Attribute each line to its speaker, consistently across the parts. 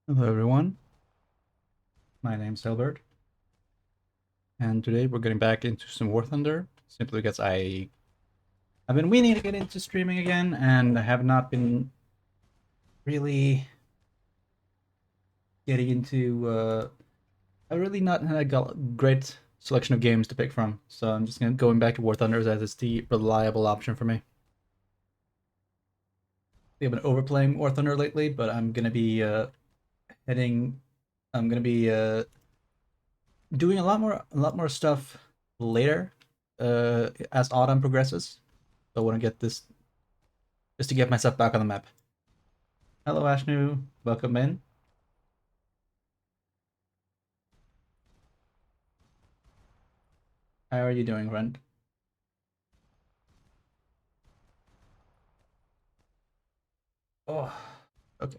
Speaker 1: Hello everyone, my name's Hilbert, and today we're getting back into some War Thunder, simply because I've been meaning to get into streaming again, and I have not been really getting into, I've really not had a great selection of games to pick from, so I'm just going back to War Thunder as it's the reliable option for me. I've been overplaying War Thunder lately, but heading, I'm gonna be doing a lot more stuff later as autumn progresses. So I want to get this just to get myself back on the map. Hello Ashnu, welcome in. How are you doing, friend? Oh, okay.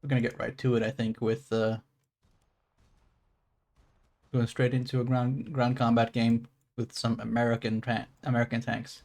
Speaker 1: We're gonna get right to it, I think, with going straight into a ground combat game with some American tanks.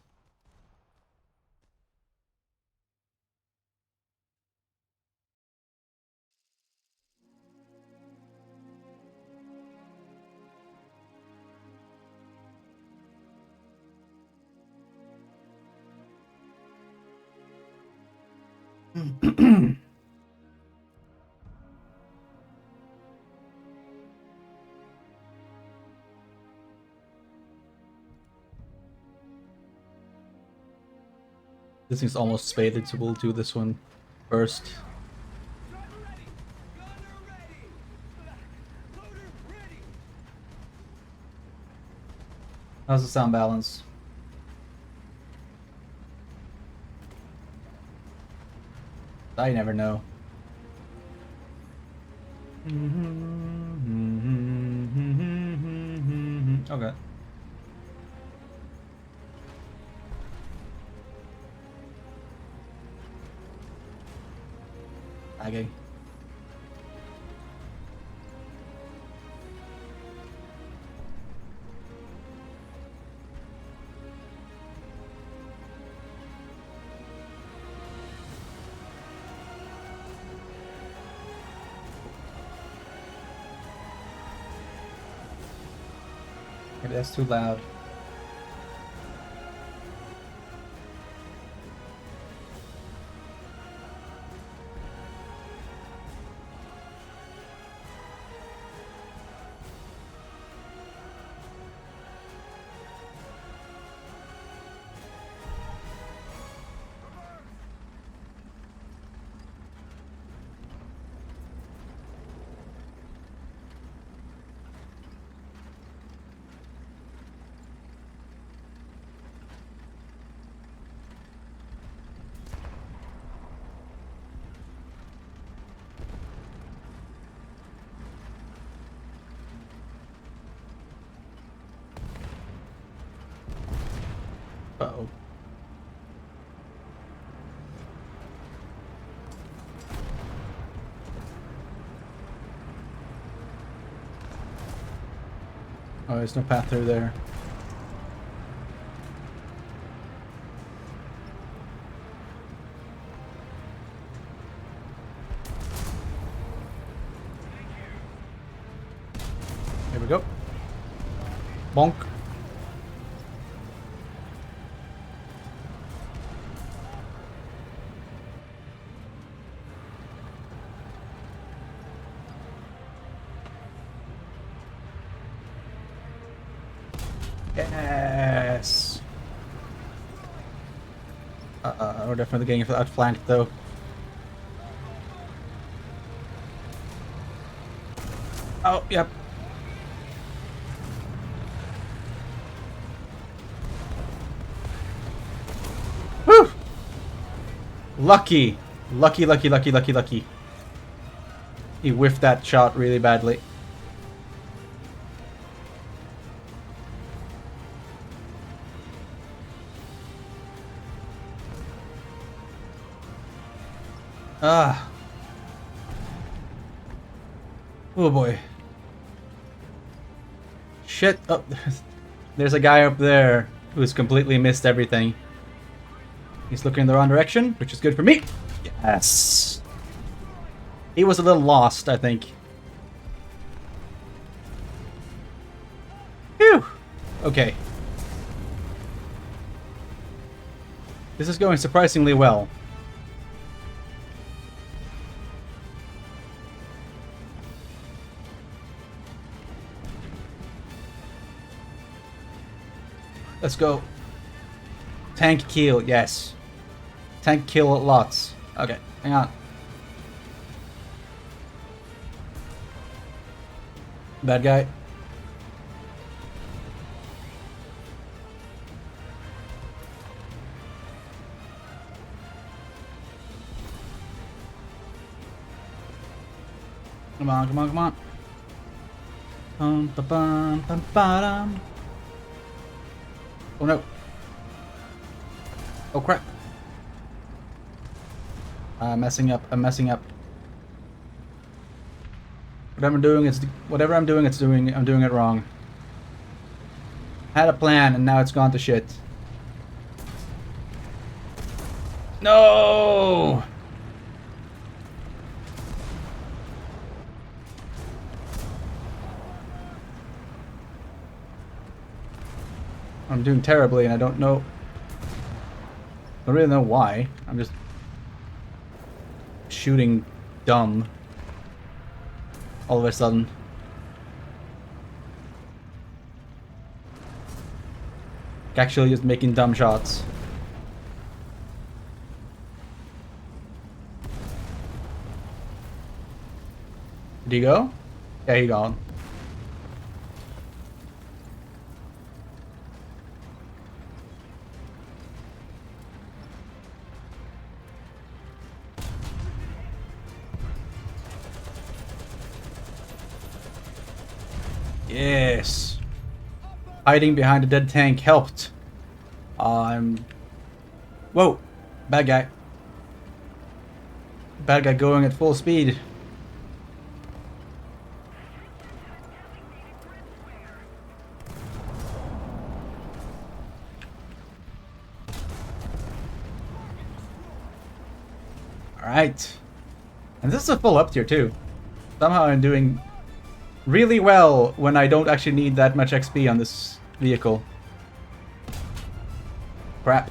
Speaker 1: This thing's almost spaded, so we'll do this one first. How's the sound balance? I never know. Okay. Lagging. Maybe that's too loud. Uh-oh. Oh, there's no path through there. Here we go. Bonk. Yes. We're definitely getting outflanked though. Oh, yep. Whew! Lucky. Lucky, lucky, lucky, lucky, lucky. He whiffed that shot really badly. Ah. Oh boy. Shit. Oh, there's a guy up there who's completely missed everything. He's looking in the wrong direction, which is good for me. Yes. He was a little lost, I think. Phew! Okay. This is going surprisingly well. Let's go. Tank kill, yes. Tank kill lots. Okay, hang on. Bad guy. Come on, come on, come on. Bum, ba, bum, bum, ba-dum. Oh no. Oh crap. I'm messing up. I'm messing up. Whatever I'm doing, I'm doing it wrong. Had a plan and now it's gone to shit. No! I'm doing terribly and I don't know. I don't really know why. I'm just shooting dumb all of a sudden. Actually just making dumb shots. Did he go? Yeah, he gone. Yes. Hiding behind a dead tank helped. Whoa! Bad guy. Bad guy going at full speed. Alright. And this is a full up tier too. Somehow I'm doing really well when I don't actually need that much XP on this vehicle. Crap.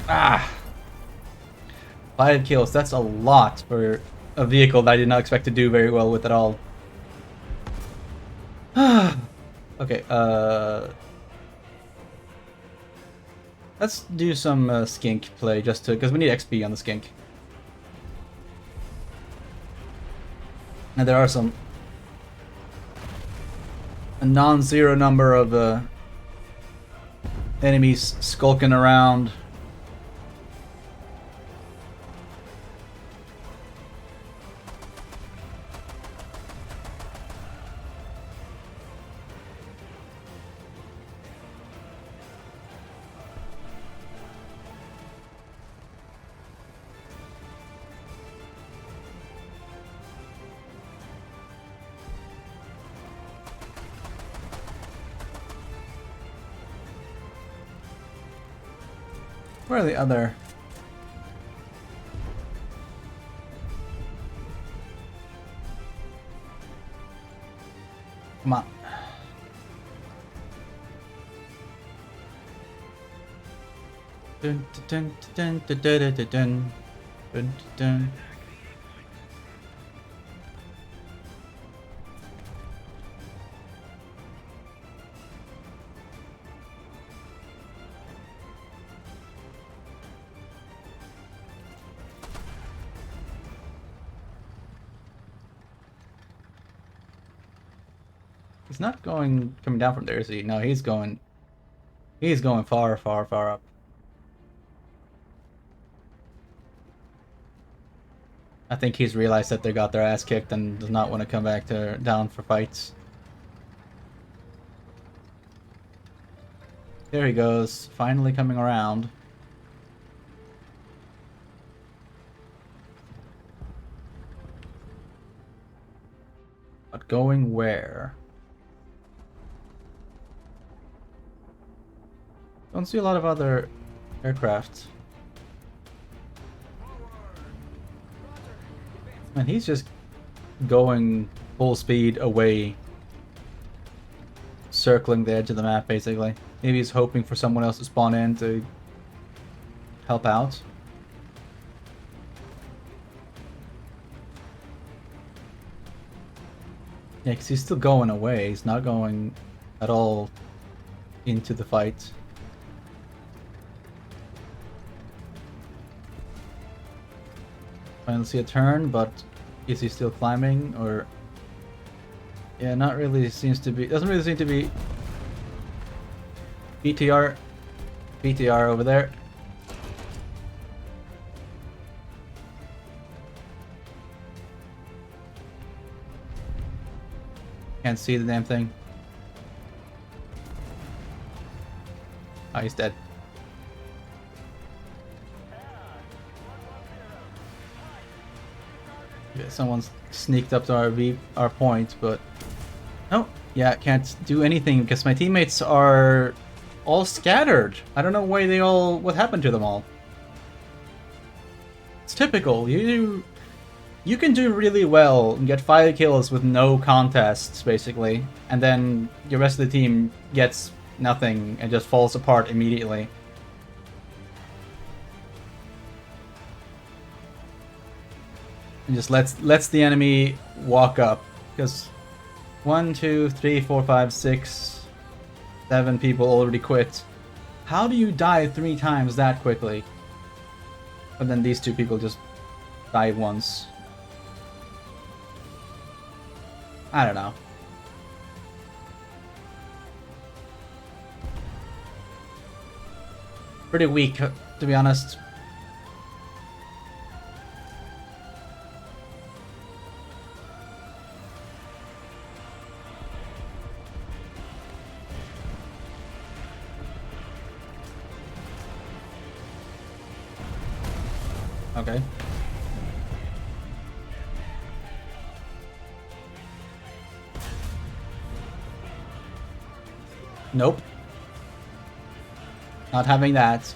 Speaker 1: Ah! 5 kills, that's a lot for a vehicle that I did not expect to do very well with at all. Okay, let's do some skink play just to, because we need XP on the skink. And there are a non-zero number of enemies skulking around. Where are the other? Come on. Dun, dun, dun, dun, dun, dun, dun, dun, dun, dun. He's not coming down from there, is he? No, he's going far, far, far up. I think he's realized that they got their ass kicked and does not want to come back down for fights. There he goes, finally coming around. But going where? Don't see a lot of other aircraft. And he's just going full speed away, circling the edge of the map, basically. Maybe he's hoping for someone else to spawn in to help out. Yeah, because he's still going away. He's not going at all into the fight. Finally see a turn, but is he still climbing, or... Yeah, not really seems to be... Doesn't really seem to be... BTR. BTR over there. Can't see the damn thing. Oh, he's dead. Yeah, someone's sneaked up to our point, but... Oh, yeah, can't do anything because my teammates are all scattered. I don't know why they all... What happened to them all? It's typical. You can do really well and get 5 kills with no contests, basically, and then the rest of the team gets nothing and just falls apart immediately. And just lets the enemy walk up, because 1, 2, 3, 4, 5, 6, 7 people already quit. How do you die 3 times that quickly? But then these 2 people just die once. I don't know. Pretty weak, to be honest. Okay. Nope. Not having that.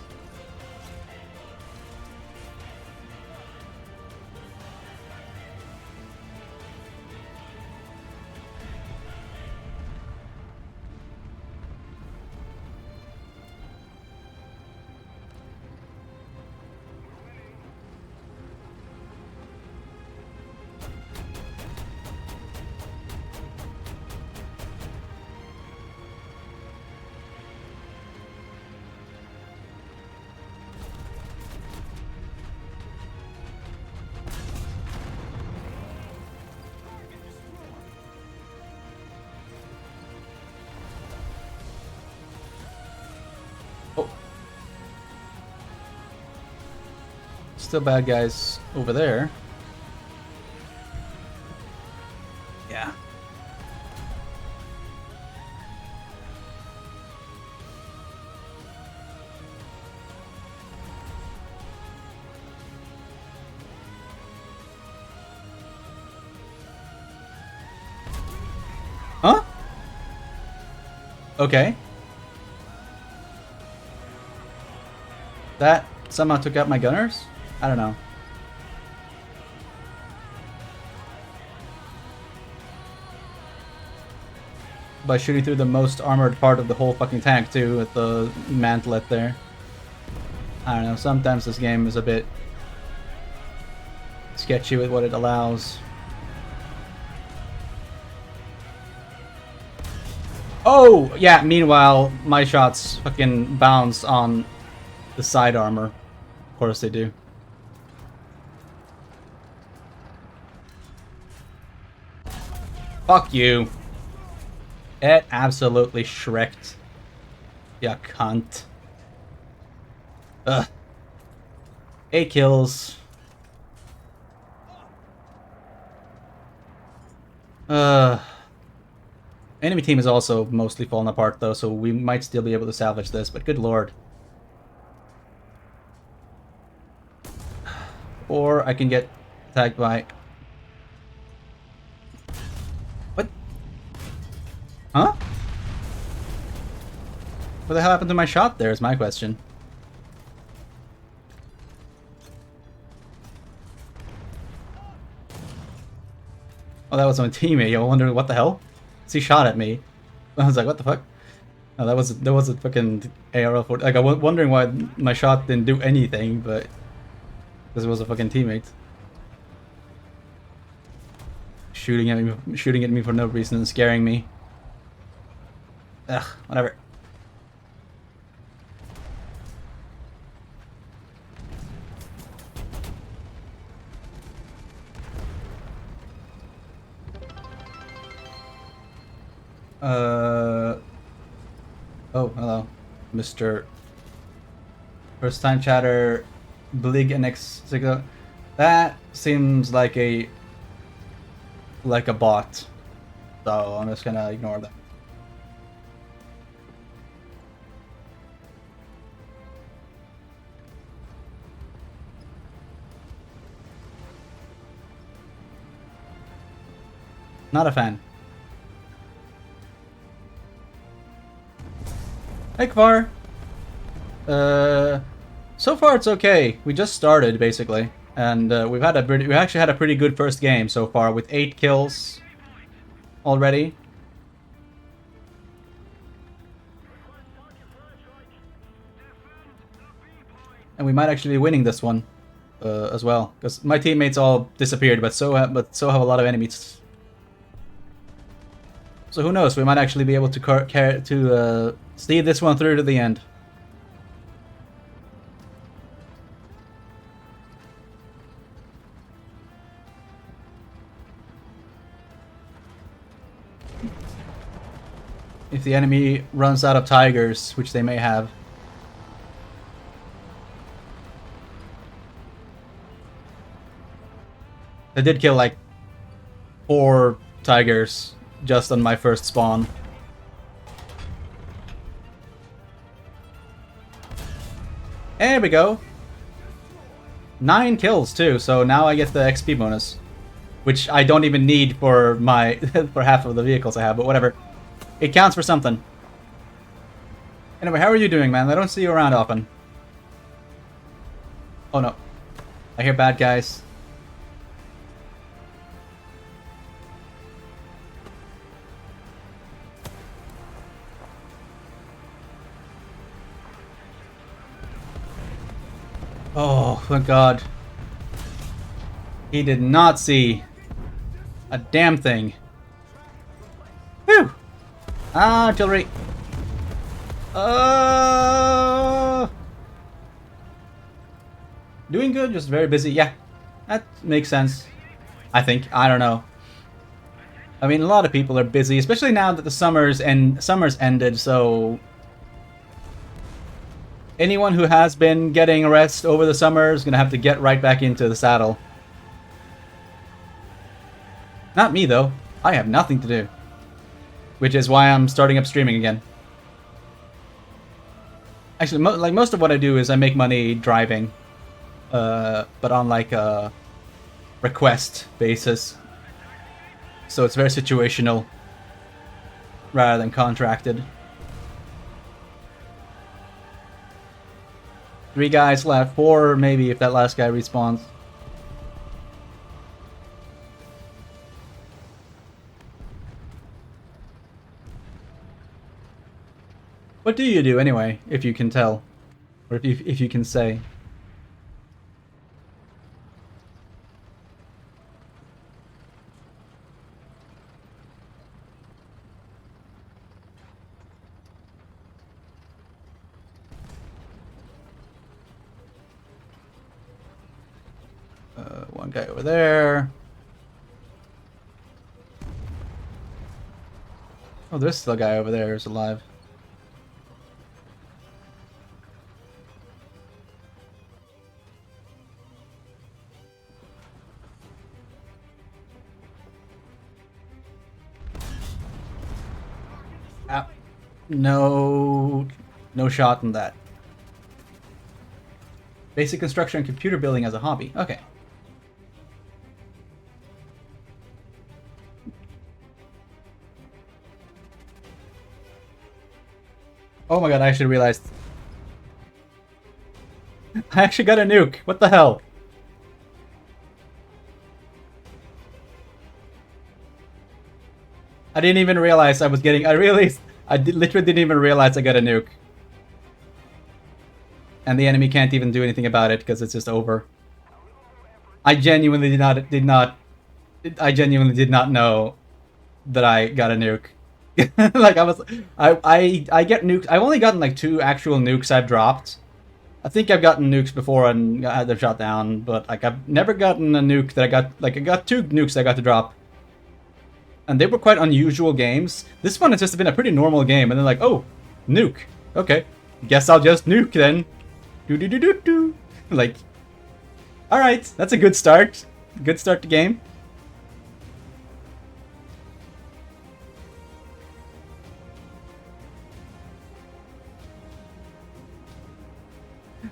Speaker 1: Oh. Still bad guys over there. Yeah. Huh? Okay. That somehow took out my gunners? I don't know. By shooting through the most armored part of the whole fucking tank too, with the mantlet there. I don't know, sometimes this game is a bit sketchy with what it allows. Oh! Yeah, meanwhile, my shots fucking bounce on the side armor. Of course they do. Fuck you. It absolutely shreked. Ya cunt. Ugh. 8 kills. Enemy team is also mostly fallen apart though, so we might still be able to salvage this, but good lord. Or I can get attacked by... What? Huh? What the hell happened to my shot there is my question. that was my teammate. I wondered what the hell. He shot at me. I was like, what the fuck? No, that was a fucking ARL 40. Like I was wondering why my shot didn't do anything, but because it was a fucking teammate shooting at me for no reason and scaring me. Ugh, whatever. Oh, hello, Mr. First time chatter, Blig NX. That seems like a bot, so I'm just gonna ignore that. Not a fan. Hey, Kvar. So far it's okay. We just started basically, and we actually had a pretty good first game so far with 8 kills already. And we might actually be winning this one as well, because my teammates all disappeared, but so have a lot of enemies. So who knows? We might actually be able to see this one through to the end. If the enemy runs out of tigers, which they may have. I did kill like 4 tigers just on my first spawn. There we go. 9 kills too, so now I get the XP bonus, which I don't even need for my for half of the vehicles I have, but whatever. It counts for something. Anyway, how are you doing, man? I don't see you around often. Oh no. I hear bad guys. Oh, thank God. He did not see a damn thing. Whew! Ah, artillery. Doing good, just very busy. Yeah, that makes sense. I think. I don't know. I mean, a lot of people are busy, especially now that the summer's ended, so anyone who has been getting rest over the summer is going to have to get right back into the saddle. Not me, though. I have nothing to do. Which is why I'm starting up streaming again. Actually, like most of what I do is I make money driving. But on like a request basis. So it's very situational. Rather than contracted. 3 guys left. 4 maybe if that last guy respawns. What do you do anyway, if you can tell? Or if you can say? One guy over there. Oh, there's still a guy over there who's alive. Ah, no shot in that. Basic construction and computer building as a hobby. Okay. Oh my god, I actually realized. I actually got a nuke. What the hell? I didn't even realize I was getting. Literally didn't even realize I got a nuke, and the enemy can't even do anything about it because it's just over. I genuinely I genuinely did not know that I got a nuke. Like I get nukes. I've only gotten like 2 actual nukes I've dropped. I think I've gotten nukes before and had them shot down, but like I've never gotten a nuke that I got. Like I got 2 nukes I got to drop, and they were quite unusual games. This one has just been a pretty normal game, and then like, oh, nuke. Okay, guess I'll just nuke then. Do do do do do. Like, all right, that's a good start. Good start to game.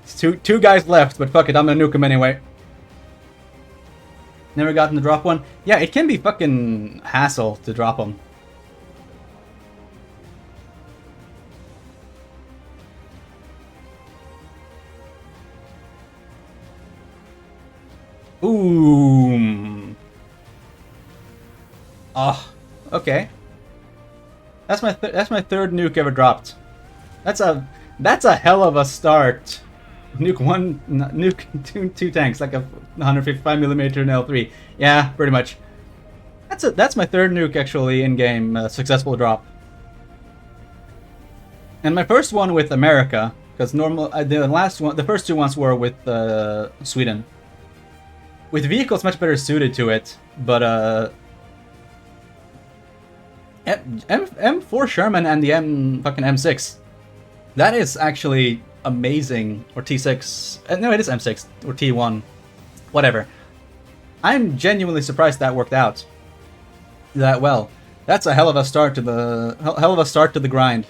Speaker 1: It's two guys left, but fuck it, I'm gonna nuke them anyway. Never gotten to drop one. Yeah, it can be fucking hassle to drop them. Boom. Oh, okay. That's my 3rd nuke ever dropped. That's a hell of a start. Nuke two tanks, like a 155mm and L3. Yeah, pretty much. That's my 3rd nuke actually in game successful drop. And my first one with America, because the first 2 ones were with Sweden. With vehicles much better suited to it, but M4 Sherman and the fucking M6. That is actually amazing. Or T6. No, it is M6 or T1. Whatever. I'm genuinely surprised that worked out that well. That's a hell of a start to the grind.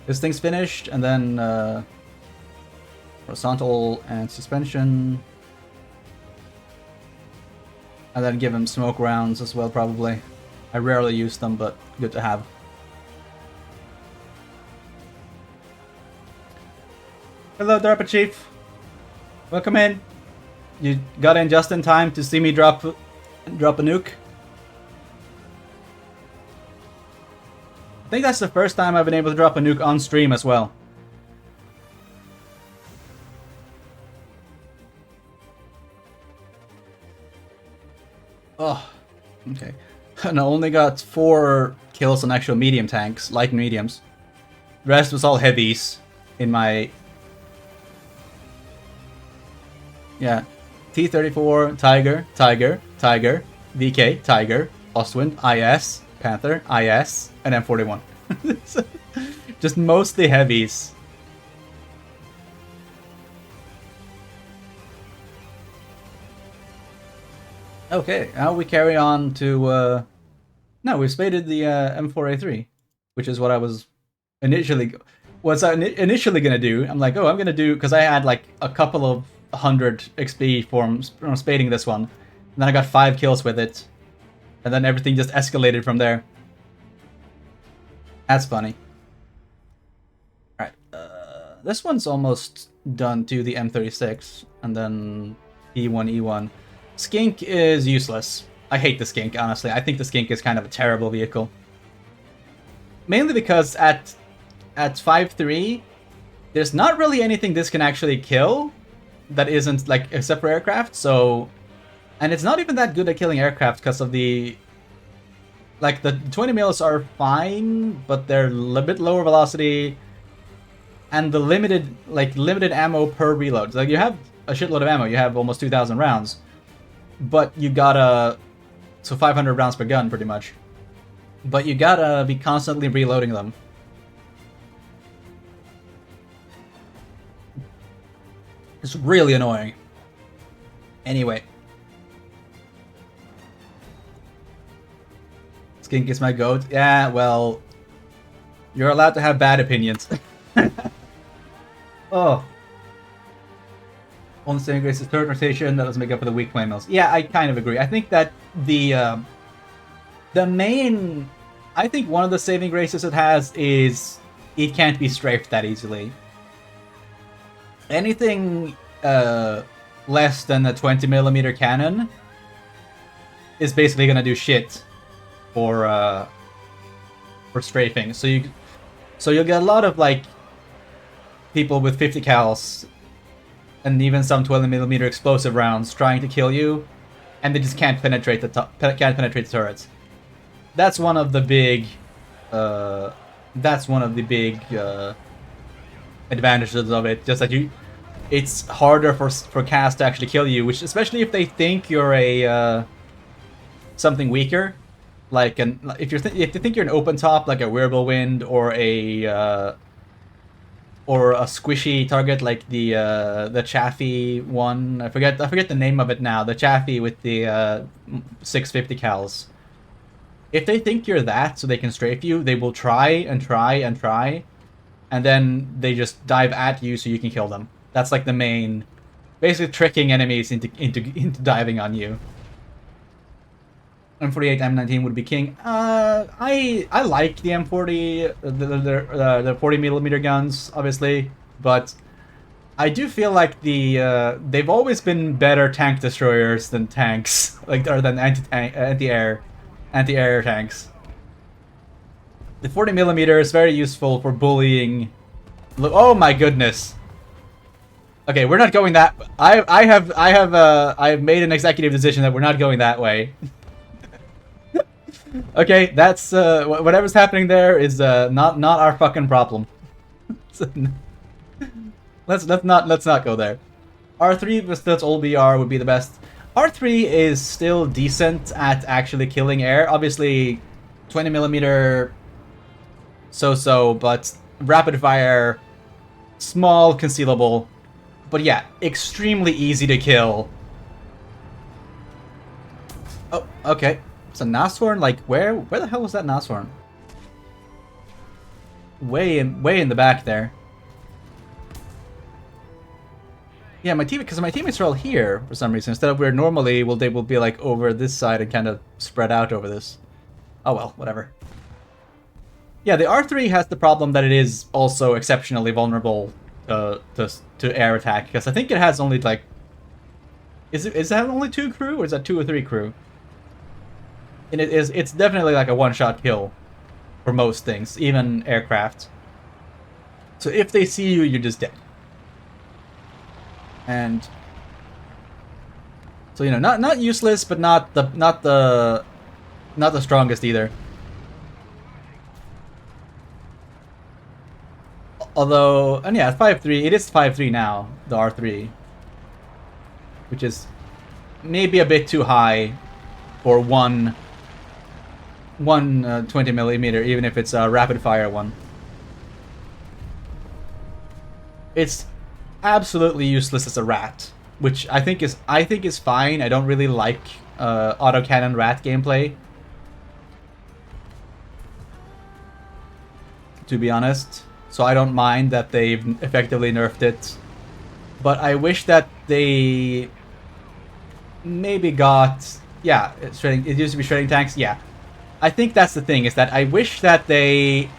Speaker 1: This thing's finished, and then horizontal and suspension. And then give him smoke rounds as well, probably. I rarely use them, but good to have. Hello, DARPA Chief. Welcome in. You got in just in time to see me drop a nuke. I think that's the first time I've been able to drop a nuke on stream as well. Oh, okay. And I only got 4 kills on actual medium tanks, light and mediums. The rest was all heavies in my... Yeah. T-34, Tiger, VK, Tiger, Ostwind, IS, Panther, IS, and M41. Just mostly heavies. Okay, now we carry on to... No, we spaded the M4A3, which is what I was initially gonna do. I'm like, oh, I'm gonna do... Because I had like a couple of 100 XP from spading this one. And then I got 5 kills with it. And then everything just escalated from there. That's funny. Alright, this one's almost done to the M36. And then E1E1. Skink is useless. I hate the Skink, honestly. I think the Skink is kind of a terrible vehicle. Mainly because at 5.3, there's not really anything this can actually kill that isn't, like, except for aircraft, so... And it's not even that good at killing aircraft because of the... Like, the 20 mils are fine, but they're a bit lower velocity, and the limited ammo per reload. Like, you have a shitload of ammo. You have almost 2,000 rounds. But you gotta... So 500 rounds per gun, pretty much. But you gotta be constantly reloading them. It's really annoying. Anyway. Skink is my goat. Yeah, well... You're allowed to have bad opinions. Oh. Only saving grace is 3rd rotation, that doesn't make up for the weak flame mills. Yeah, I kind of agree. I think that the main... I think one of the saving graces it has is it can't be strafed that easily. Anything less than a 20mm cannon is basically gonna do shit. for strafing. So you'll get a lot of like people with 50 cals and even some 20mm explosive rounds trying to kill you, and they just can't penetrate the turrets. That's one of the big advantages of it. Just that it's harder for cast to actually kill you, which especially if they think you're a something weaker, like if they think you're an open top like a Wirbelwind or a squishy target like the Chaffee one. I forget the name of it now. The Chaffee with the 650 cals. If they think you're that, so they can strafe you, they will try and try and try, and then they just dive at you so you can kill them. That's like the main, basically tricking enemies into diving on you. M48 M19 would be king. I like the M40, the 40mm guns, obviously, but I do feel like they've always been better tank destroyers than tanks, or than anti-air tanks. The 40mm is very useful for bullying. Oh my goodness. Okay, we're not going that. I have made an executive decision that we're not going that way. Okay, that's whatever's happening there is not our fucking problem. let's not go there. R3 with that's old BR would be the best. R3 is still decent at actually killing air. Obviously, 20mm so, but rapid fire, small, concealable. But yeah, extremely easy to kill. Oh, okay. It's a Nashorn. Like where the hell was that Nashorn? Way in the back there. Yeah, because my teammates are all here for some reason. Instead of where normally they will be like over this side and kind of spread out over this. Oh well, whatever. Yeah, the R3 has the problem that it is also exceptionally vulnerable to air attack, because I think it has only like is that only 2 crew, or is that 2 or 3 crew? And it's definitely like a one-shot kill for most things, even aircraft. So if they see you, you're just dead. And so, you know, not useless, but not the strongest either. Although, and yeah, 5.3, it is 5.3 now, the R3, which is maybe a bit too high for one 20mm, even if it's a rapid fire one. It's absolutely useless as a rat, which I think is fine. I don't really like autocannon rat gameplay, to be honest. So I don't mind that they've effectively nerfed it. But I wish that they maybe got... Yeah, it used to be shredding tanks. Yeah. I think that's the thing, is that I wish that they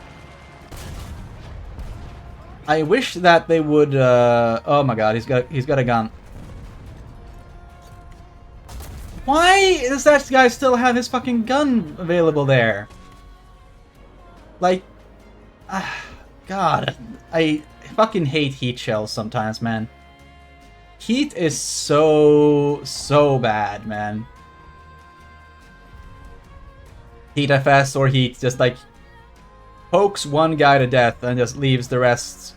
Speaker 1: would... oh my god, he's got a gun. Why does that guy still have his fucking gun available there? Like... God, I fucking hate heat shells sometimes, man. Heat is so bad, man. Heat FS or heat just like pokes one guy to death and just leaves the rest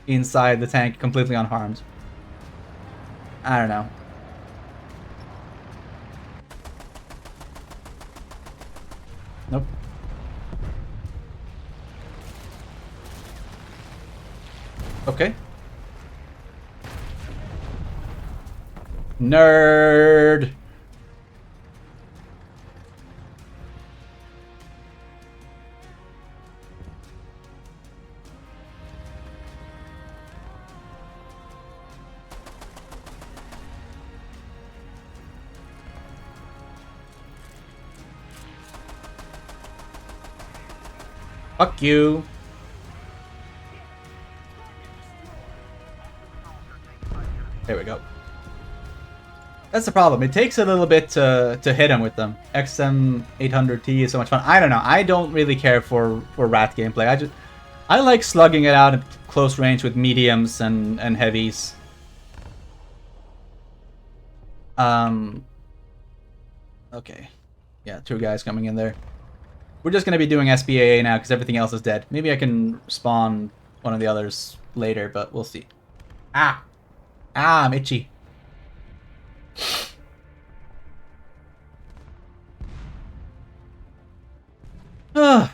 Speaker 1: inside the tank completely unharmed. I don't know. Nope. Okay. Nerd. Fuck you. There we go. That's the problem. It takes a little bit to hit him with them. XM800T is so much fun. I don't know. I don't really care for rat gameplay. I like slugging it out at close range with mediums and heavies. Okay. Yeah, 2 guys coming in there. We're just gonna be doing SBAA now because everything else is dead. Maybe I can spawn one of the others later, but we'll see. Ah! Ah, I'm itchy. Ugh.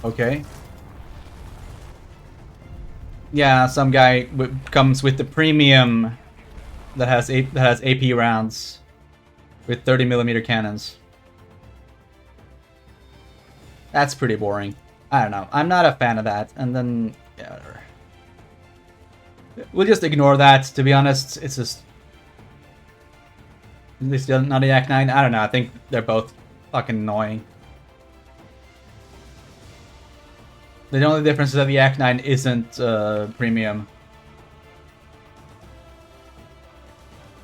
Speaker 1: Okay. Yeah, some guy comes with the premium that has AP rounds with 30mm cannons. That's pretty boring. I don't know. I'm not a fan of that. And then yeah, whatever. We'll just ignore that. To be honest, it's just this not a Yak 9. I don't know. I think they're both fucking annoying. The only difference is that the Yak 9 isn't premium.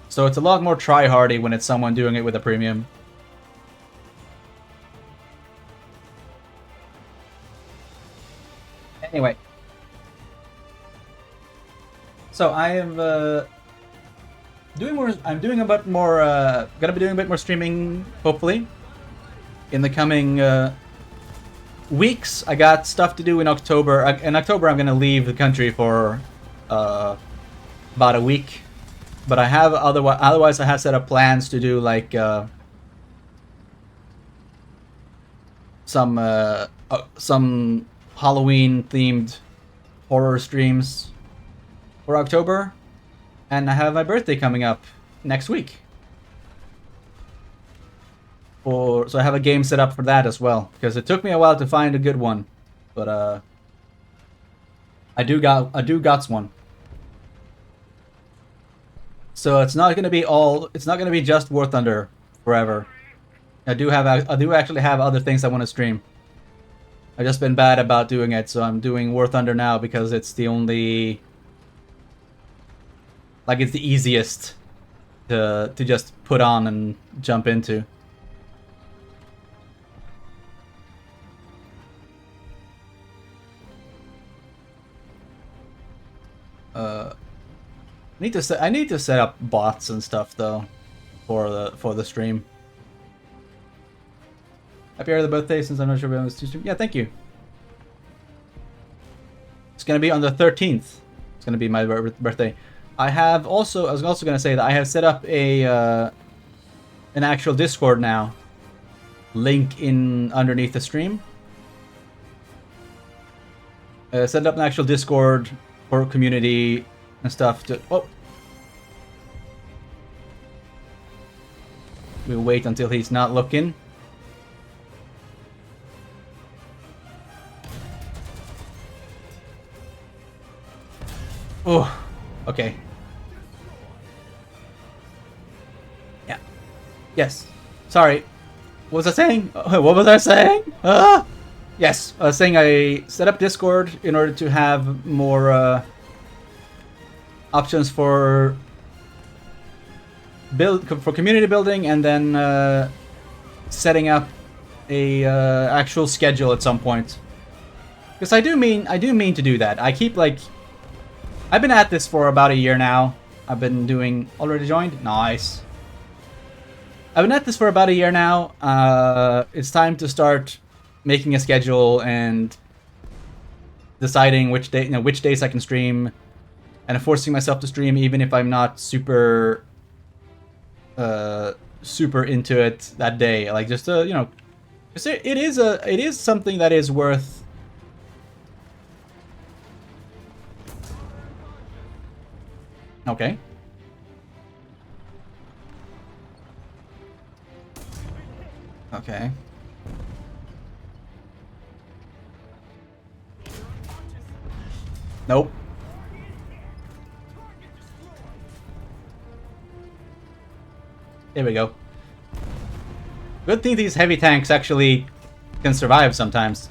Speaker 1: So it's a lot more try-hardy when it's someone doing it with a premium. Anyway. So I am doing more. I'm doing a bit more. Gonna be doing a bit more streaming, hopefully, in the coming weeks. I got stuff to do in October. In October, I'm gonna leave the country for about a week. But I have otherwise I have set up plans to do like some Halloween themed horror streams for October, and I have my birthday coming up next week. So I have a game set up for that as well, because it took me a while to find a good one, but I do got one. So it's not gonna be all. It's not gonna be just War Thunder forever. I do actually have other things I want to stream. I've just been bad about doing it, so I'm doing War Thunder now because it's the only. Like, it's the easiest to just put on and jump into. I need to set up bots and stuff though for the stream. Happy early birthday, since I'm not sure when it's too soon. Yeah, thank you. It's gonna be on the 13th. It's gonna be my birthday. I was also gonna say that I have set up a an actual Discord now. Link in underneath the stream. Set up an actual Discord for community and stuff. We'll wait until he's not looking. Oh, okay. Yeah. Yes. Sorry. What was I saying? What was I saying? Yes. I was saying I set up Discord in order to have more options for community building, and then setting up a actual schedule at some point. Because I do mean to do that. I keep like. I've been at this for about a year now. I've been doing... Already joined? Nice. I've been at this for about a year now. It's time to start making a schedule and deciding which days I can stream, and forcing myself to stream even if I'm not super into it that day. Like, just it is something that is worth. Okay. Okay. Nope. There we go. Good thing these heavy tanks actually can survive sometimes.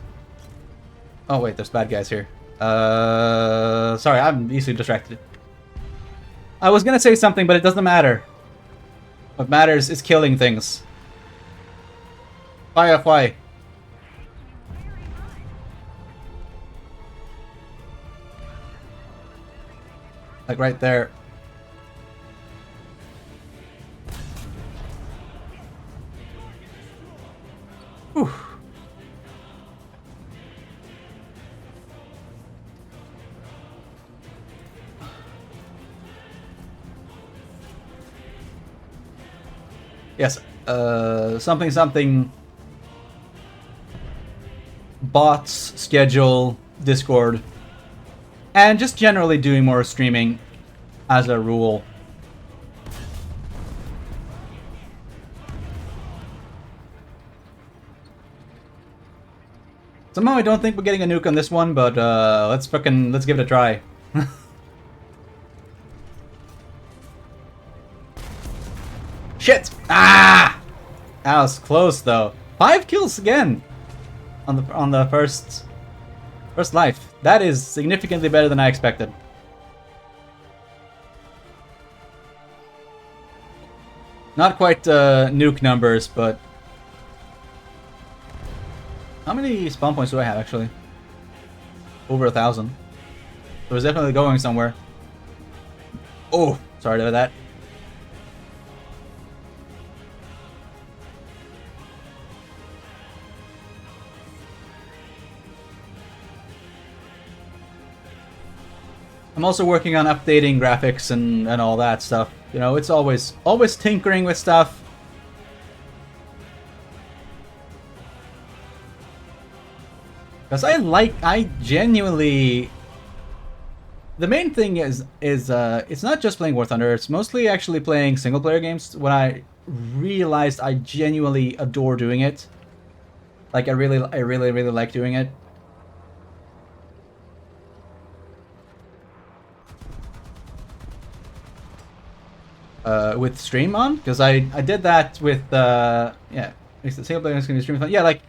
Speaker 1: Oh wait, there's bad guys here. Sorry, I'm easily distracted. I was gonna say something, but it doesn't matter. What matters is killing things. Firefly. Like right there. Whew. Yes, something bots, schedule, Discord, and just generally doing more streaming as a rule. Somehow I don't think we're getting a nuke on this one, but let's give it a try. Shit! Ah! That was close though. 5 kills again on the first life. That is significantly better than I expected. Not quite nuke numbers, but how many spawn points do I have actually? Over 1,000. So it's definitely going somewhere. Oh, sorry about that. I'm also working on updating graphics and all that stuff. You know, it's always tinkering with stuff. Because I genuinely... The main thing is it's not just playing War Thunder, it's mostly actually playing single player games. When I realized I genuinely adore doing it. Like I really like doing it. With stream on, because I did that with yeah, single player is going to be stream fun. Yeah, like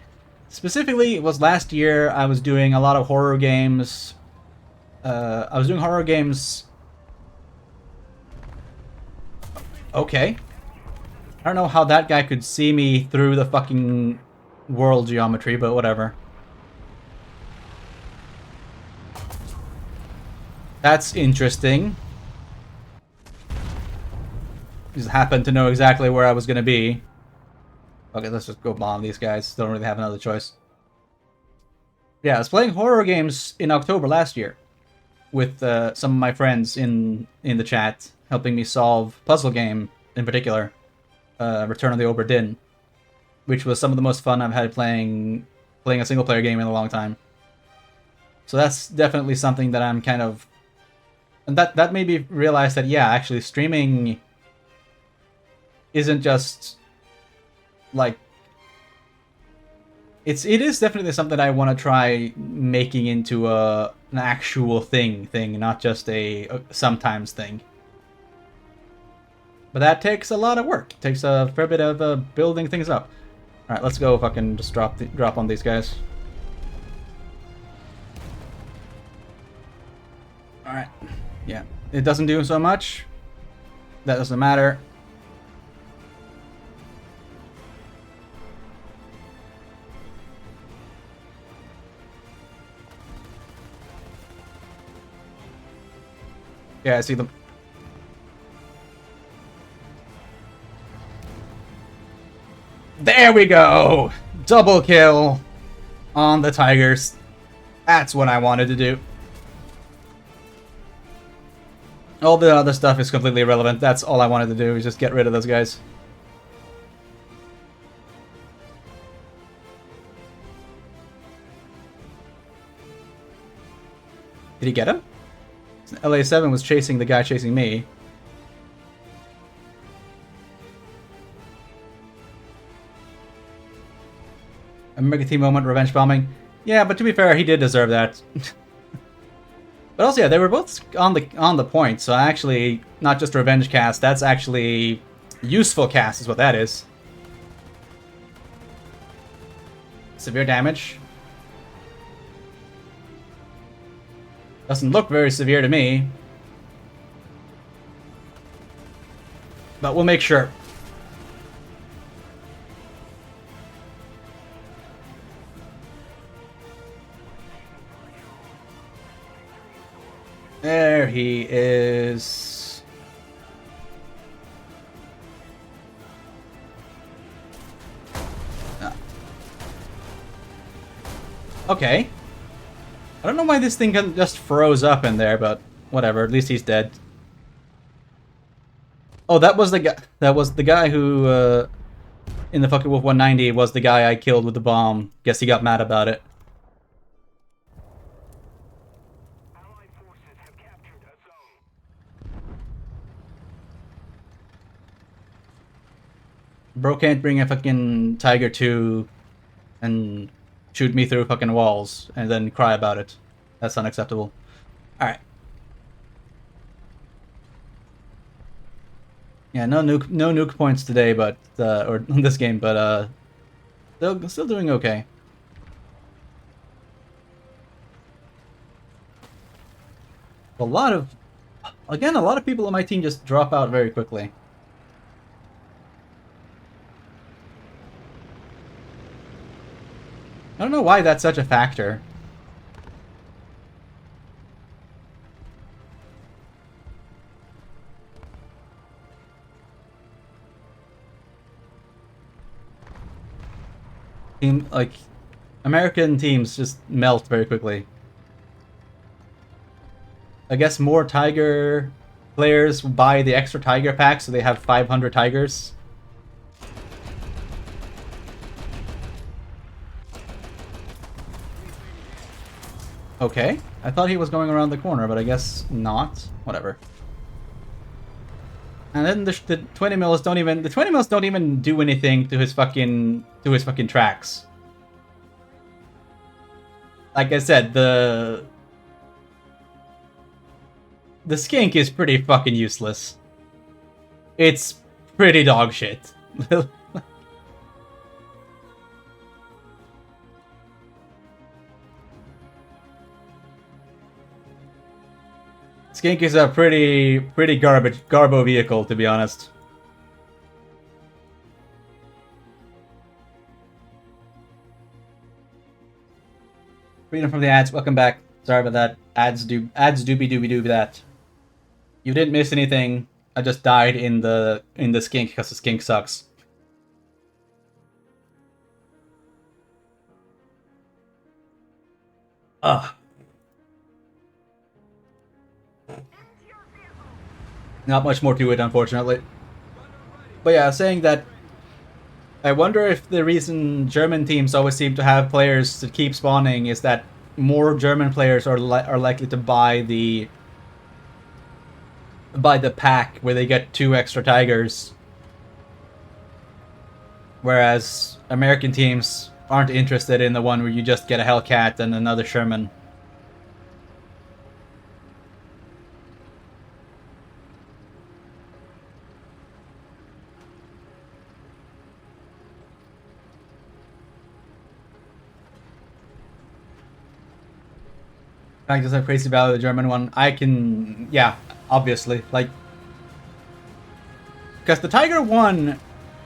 Speaker 1: specifically it was last year. I was doing a lot of horror games. I was doing horror games. Okay, I don't know how that guy could see me through the fucking world geometry, but whatever. That's interesting. Just happened to know exactly where I was going to be. Okay, let's just go bomb these guys. Don't really have another choice. Yeah, I was playing horror games in October last year with some of my friends in the chat, helping me solve puzzle game in particular, Return of the Obra Dinn, which was some of the most fun I've had playing a single player game in a long time. So that's definitely something that I'm kind of, and that made me realize that yeah, actually streaming isn't just like it is definitely something I want to try making into an actual thing, not just a sometimes thing. But that takes a lot of work. It takes a fair bit of building things up. All right, let's go fucking just drop on these guys. All right, yeah, it doesn't do so much. That doesn't matter. Yeah, I see them. There we go! Double kill on the Tigers. That's what I wanted to do. All the other stuff is completely irrelevant. That's all I wanted to do, is just get rid of those guys. Did he get him? LA7 was chasing the guy chasing me. A Mega Team moment, revenge bombing. Yeah, but to be fair, he did deserve that. But also, yeah, they were both on the point, so actually, not just revenge cast. That's actually Useful cast is what that is. Severe damage. Doesn't look very severe to me. But we'll make sure. There he is. Okay. I don't know why this thing just froze up in there, but whatever. At least he's dead. Oh, that was the guy. That was the guy who, in the fucking Wolf 190, was the guy I killed with the bomb. Guess he got mad about it. Bro can't bring a fucking Tiger 2 and shoot me through fucking walls and then cry about it. That's unacceptable. Alright. Yeah, no nuke points today, but or in this game, but still doing okay. A lot of people on my team just drop out very quickly. I don't know why that's such a factor. Like, American teams just melt very quickly. I guess more Tiger players buy the extra Tiger pack, so they have 500 Tigers. Okay, I thought he was going around the corner, but I guess not. Whatever. And then the 20 mils don't even do anything to his fucking tracks. Like I said, the skink is pretty fucking useless. It's pretty dog shit. Skink is a pretty garbo vehicle, to be honest. Freedom from the ads. Welcome back. Sorry about that. Ads doobie doobie that. You didn't miss anything. I just died in the skink because the skink sucks. Ugh. Not much more to it, unfortunately. But yeah, saying that, I wonder if the reason German teams always seem to have players that keep spawning is that more German players are likely to buy the pack where they get 2 extra Tigers, whereas American teams aren't interested in the one where you just get a Hellcat and another Sherman. I just have crazy value the German one. I can, yeah, obviously, like, because the Tiger 1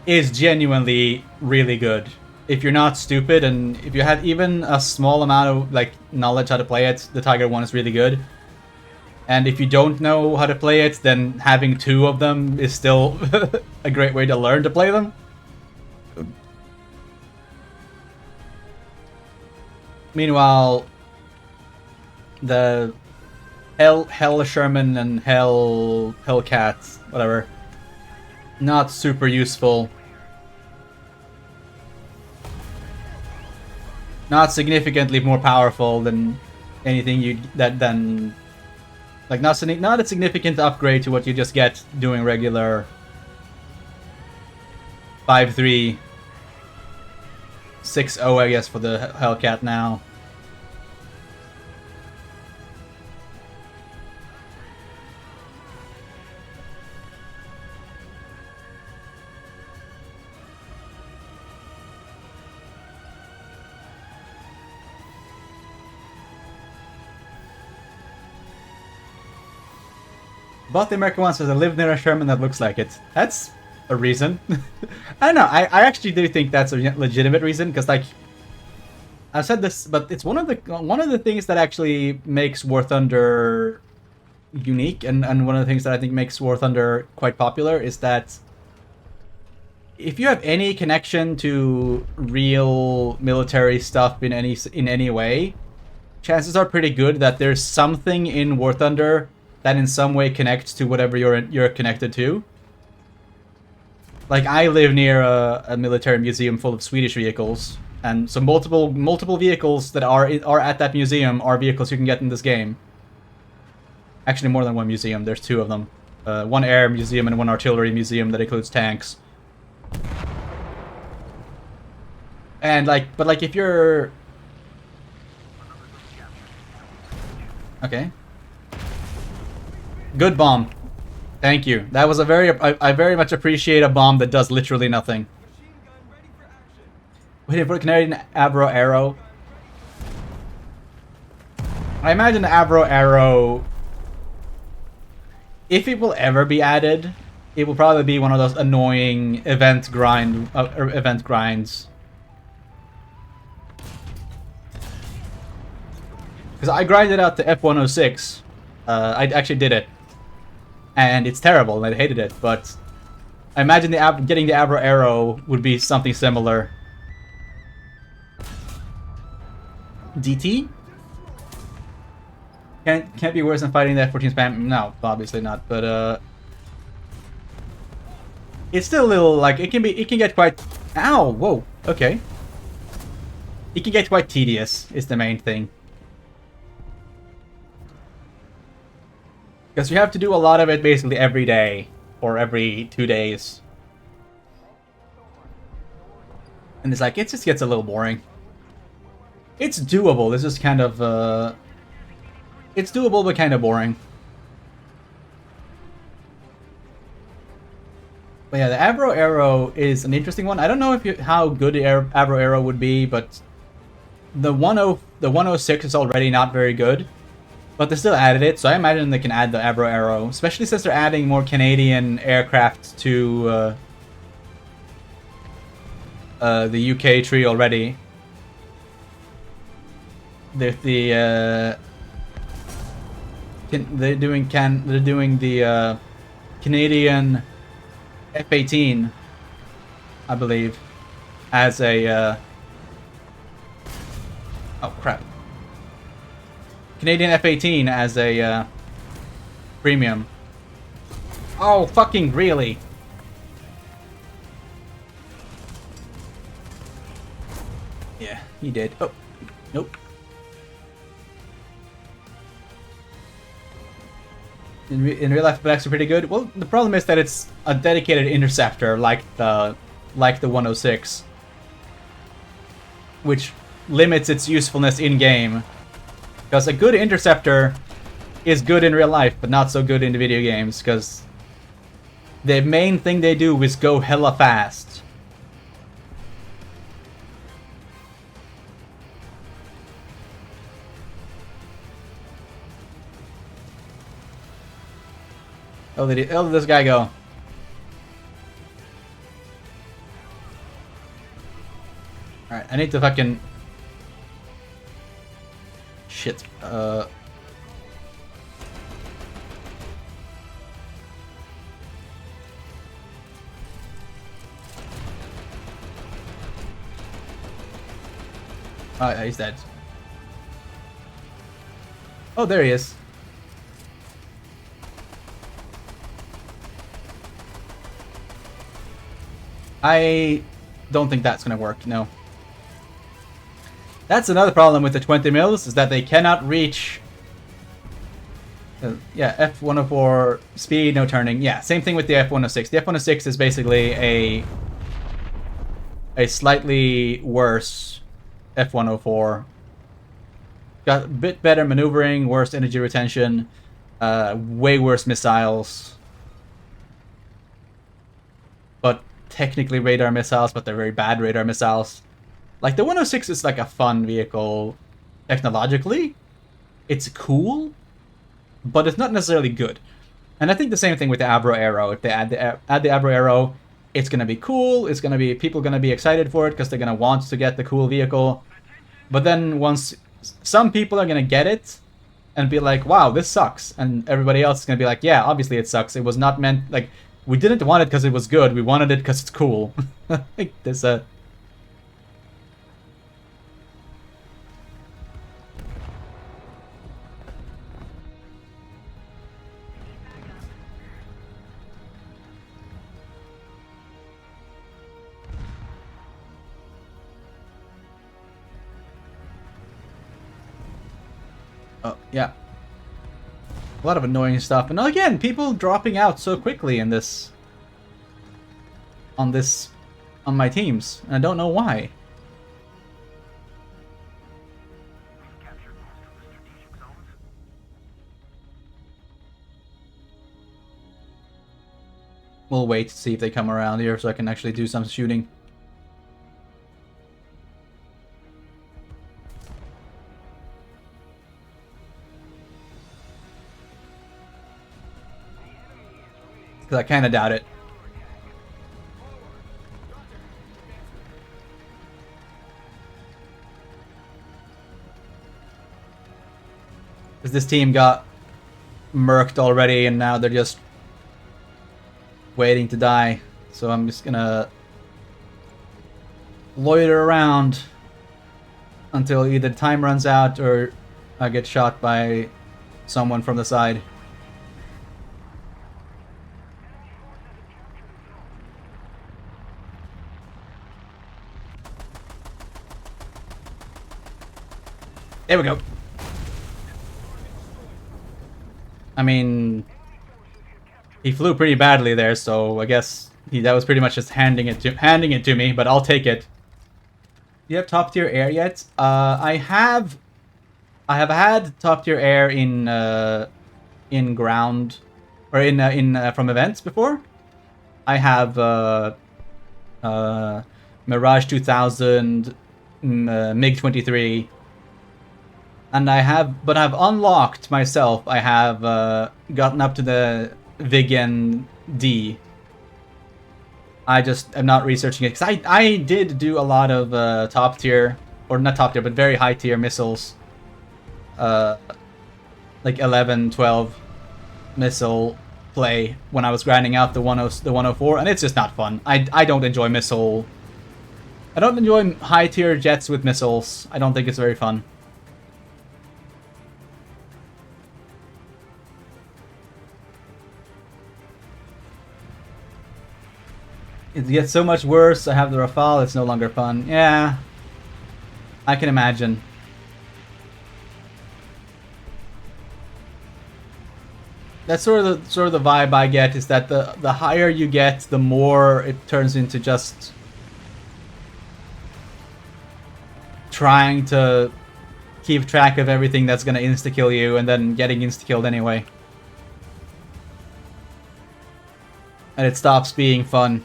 Speaker 1: is genuinely really good. If you're not stupid and if you have even a small amount of like knowledge how to play it, the Tiger 1 is really good. And if you don't know how to play it, then having 2 of them is still a great way to learn to play them. Meanwhile, the Hell Sherman and Hellcat, whatever, not super useful. Not significantly more powerful than anything like not a significant upgrade to what you just get doing regular 5.3 6.0, I guess, for the Hellcat now. Bought the American one says I live near a Sherman that looks like it. That's a reason. I don't know. I actually do think that's a legitimate reason because like I've said this, but it's one of the things that actually makes War Thunder unique, and one of the things that I think makes War Thunder quite popular is that if you have any connection to real military stuff in any way, chances are pretty good that there's something in War Thunder that in some way connects to whatever you're connected to. Like I live near a military museum full of Swedish vehicles, and so multiple vehicles that are at that museum are vehicles you can get in this game. Actually, more than one museum. There's two of them. One air museum and one artillery museum that includes tanks. And like, but like if you're... Okay. Good bomb. Thank you. That was a very... I very much appreciate a bomb that does literally nothing. Waiting for the Canadian Avro Arrow. I imagine the Avro Arrow... If it will ever be added, it will probably be one of those annoying event grinds. Because I grinded out the F106. I actually did it. And it's terrible, and I hated it, but I imagine getting the Avro Arrow would be something similar. DT? Can't be worse than fighting the F-14 spam. No, obviously not, but it's still a little, like, it can get quite... Ow! Whoa, okay. It can get quite tedious, is the main thing. Because you have to do a lot of it basically every day, or every 2 days. And it's like, it just gets a little boring. It's doable, this is kind of, it's doable, but kind of boring. But yeah, the Avro Arrow is an interesting one. I don't know how good the Avro Arrow would be, but the 106 is already not very good. But they still added it, so I imagine they can add the Avro Arrow, especially since they're adding more Canadian aircraft to the UK tree already. They're doing the Canadian F-18, I believe, as a oh crap. Canadian F-18 as a premium. Oh, fucking really? Yeah, he did. Oh, nope. In real life, the are pretty good. Well, the problem is that it's a dedicated interceptor, like the 106, which limits its usefulness in game. Because a good interceptor is good in real life, but not so good in the video games, because the main thing they do is go hella fast. Oh, did this guy go? Alright, I need to fucking... Shit. Oh, yeah, he's dead. Oh, there he is. I don't think that's gonna work, no. That's another problem with the 20 mils, is that they cannot reach... yeah, F-104, speed, no turning. Yeah, same thing with the F-106. The F-106 is basically a slightly worse F-104. Got a bit better maneuvering, worse energy retention, way worse missiles. But technically radar missiles, but they're very bad radar missiles. Like, the 106 is like a fun vehicle technologically. It's cool, but it's not necessarily good. And I think the same thing with the Abro Arrow. If they add the Abro Arrow, it's gonna be cool. It's gonna be people gonna be excited for it because they're gonna want to get the cool vehicle. But then once some people are gonna get it and be like, "Wow, this sucks," and everybody else is gonna be like, "Yeah, obviously it sucks. It was not meant like we didn't want it because it was good. We wanted it because it's cool." Like this. Oh yeah. A lot of annoying stuff. And again, people dropping out so quickly in this on my teams. And I don't know why. We'll wait to see if they come around here so I can actually do some shooting. Because I kind of doubt it. Because this team got murked already and now they're just waiting to die. So I'm just gonna loiter around until either time runs out or I get shot by someone from the side. There we go. I mean, he flew pretty badly there, so I guess that was pretty much just handing it to me, but I'll take it. Do you have top tier air yet? I have had top tier air in ground or in from events before. I have Mirage 2000, MiG 23. And I've unlocked myself. I have gotten up to the Vigen D. I just am not researching it because I did do a lot of top tier, or not top tier, but very high tier missiles. Like 11, 12 missile play when I was grinding out the 104, and it's just not fun. I don't enjoy missile. I don't enjoy high tier jets with missiles. I don't think it's very fun. It gets so much worse. I have the Rafale. It's no longer fun. Yeah, I can imagine. That's sort of the vibe I get. Is that the higher you get, the more it turns into just trying to keep track of everything that's gonna insta kill you, and then getting insta killed anyway. And it stops being fun.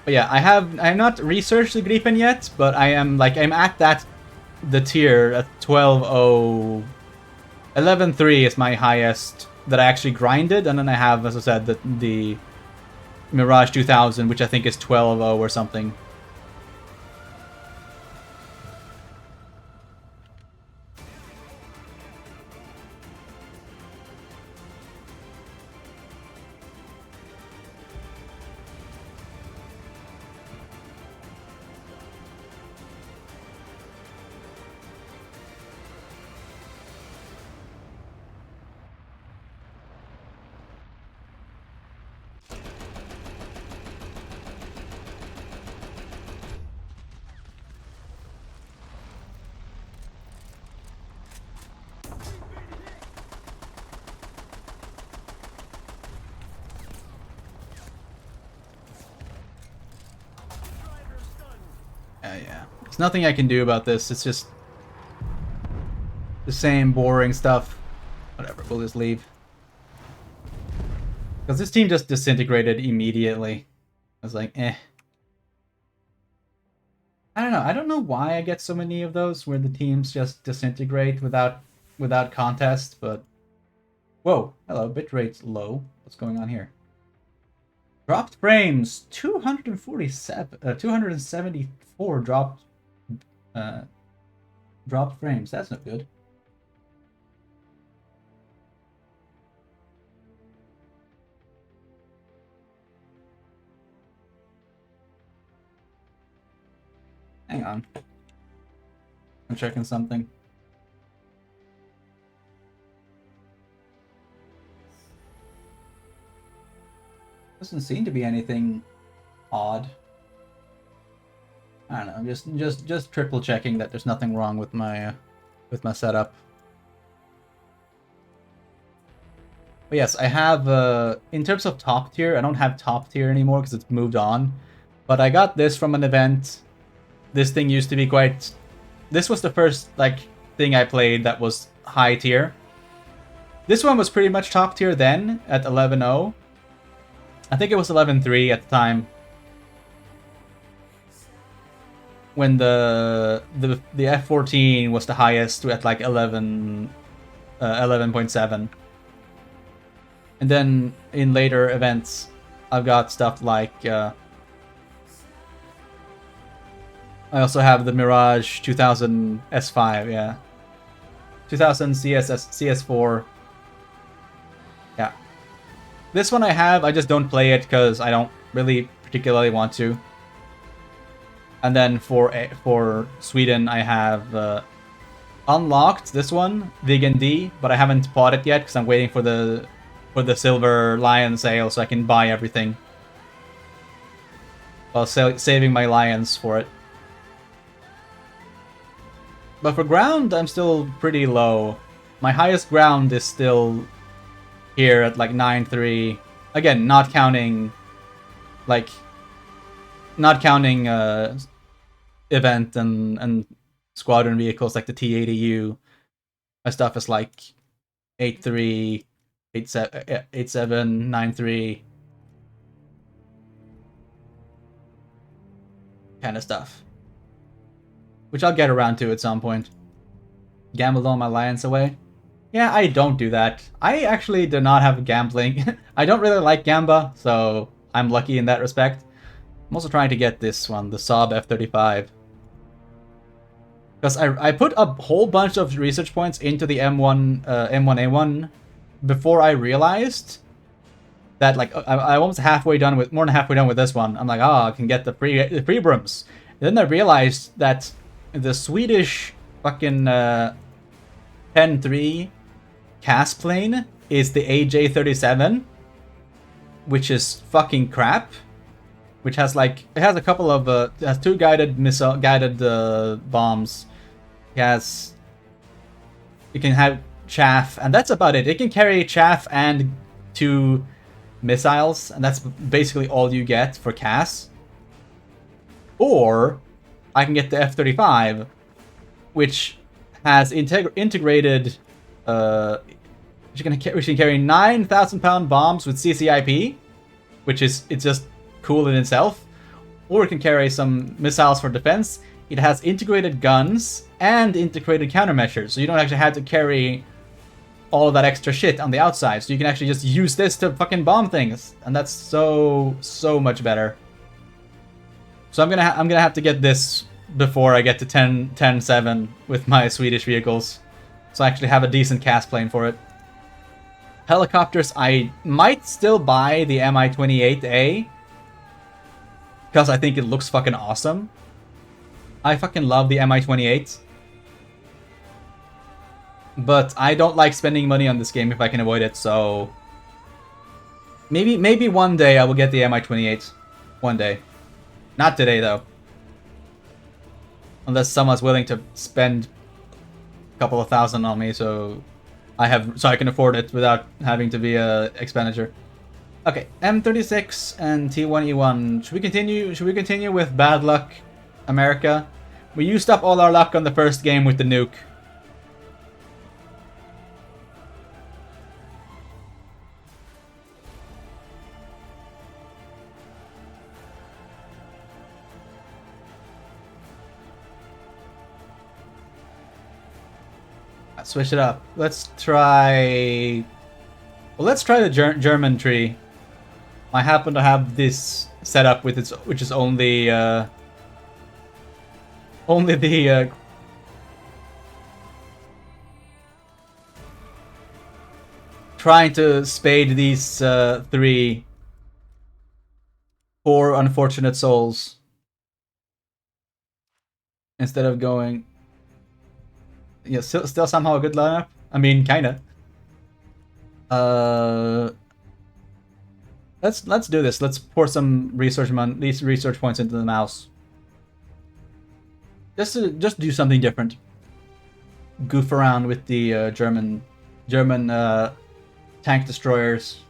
Speaker 1: But yeah, I have not researched the Gripen yet, but I'm at the tier at 12.0. 11.3 is my highest that I actually grinded, and then I have, as I said, the Mirage 2000, which I think is 12.0 or something. Yeah. There's nothing I can do about this. It's just the same boring stuff. Whatever, we'll just leave. Because this team just disintegrated immediately. I was like, eh. I don't know. I don't know why I get so many of those where the teams just disintegrate without contest, but Whoa, hello, bitrate low. What's going on here? Dropped frames, 274 dropped frames. That's not good. Hang on. I'm checking something. Doesn't seem to be anything odd. I don't know. I'm just triple checking that there's nothing wrong with my setup. But yes, I have in terms of top tier, I don't have top tier anymore because it's moved on. But I got this from an event. This thing used to be quite. This was the first like thing I played that was high tier. This one was pretty much top tier then at 11.0. I think it was 11.3 at the time. When the F14 was the highest at like 11.7. And then in later events, I've got stuff like I also have the Mirage 2000 S5, yeah. 2000 CS4. Yeah. This one I have, I just don't play it because I don't really particularly want to. And then for Sweden, I have unlocked this one, Vegan D, but I haven't bought it yet because I'm waiting for the Silver Lion sale so I can buy everything. While saving my lions for it. But for ground, I'm still pretty low. My highest ground is still here at like 9.3. Again, not counting event and squadron vehicles like the T-80U. My stuff is like 8.3, 8.7, 9.3 kind of stuff. Which I'll get around to at some point. Gambled all my lions away. Yeah, I don't do that. I actually do not have gambling. I don't really like Gamba, so I'm lucky in that respect. I'm also trying to get this one, the Saab F-35. Because I put a whole bunch of research points into the M1A1 before I realized that like I almost halfway done with more than halfway done with this one. I'm like, I can get the free brooms. And then I realized that the Swedish fucking 10-3 CAS plane is the AJ-37, which is fucking crap. Which has like it has a couple of it has 2 guided bombs. It can have chaff, and that's about it. It can carry chaff and 2 missiles, and that's basically all you get for CAS. Or I can get the F-35, which has integrated which can carry 9,000-pound bombs with CCIP, which is it's just cool in itself, or it can carry some missiles for defense. It has integrated guns and integrated countermeasures, so you don't actually have to carry all of that extra shit on the outside. So you can actually just use this to fucking bomb things, and that's so much better. So I'm gonna have to get this before I get to 10.7 with my Swedish vehicles, so I actually have a decent CAS plane for it. Helicopters, I might still buy the Mi-28A. Because I think it looks fucking awesome. I fucking love the Mi-28. But I don't like spending money on this game if I can avoid it, so... Maybe one day I will get the Mi-28. One day. Not today, though. Unless someone's willing to spend a couple of thousand on me, so I can afford it without having to be a expenditure. Okay, M36 and T1E1. Should we continue with bad luck, America? We used up all our luck on the first game with the nuke. Let's switch it up. Let's try Well, let's try the German tree. I happen to have this set up with its, which is only the trying to spade these three poor unfortunate souls instead of going. Yeah, still somehow a good lineup. I mean, kinda. Uh, let's do this. Let's pour some these research points into the mouse. Just do something different. Goof around with the German tank destroyers.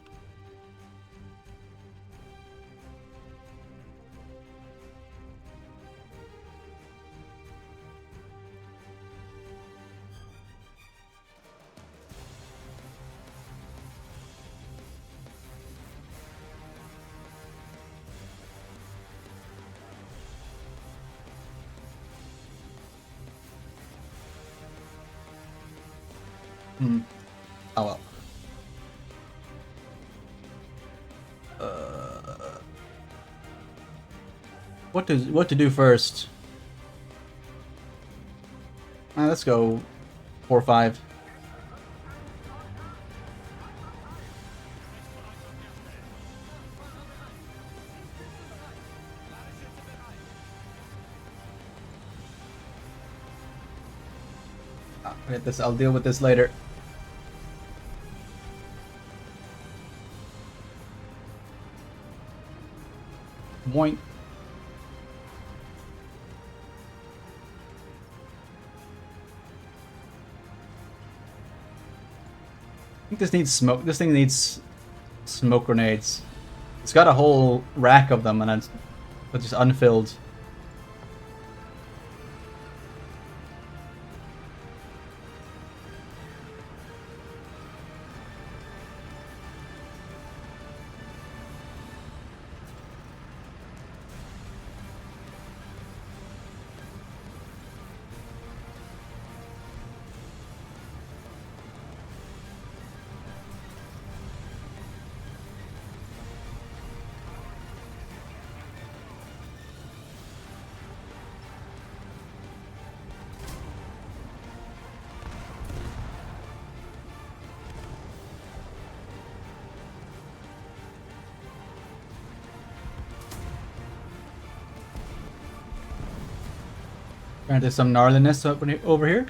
Speaker 1: Hmm. Oh well. What to do first? Let's go 4-5. Forget this. I'll deal with this later. Boink. I think this needs smoke. This thing needs smoke grenades. It's got a whole rack of them, and it's just unfilled. Granted, some gnarliness over here.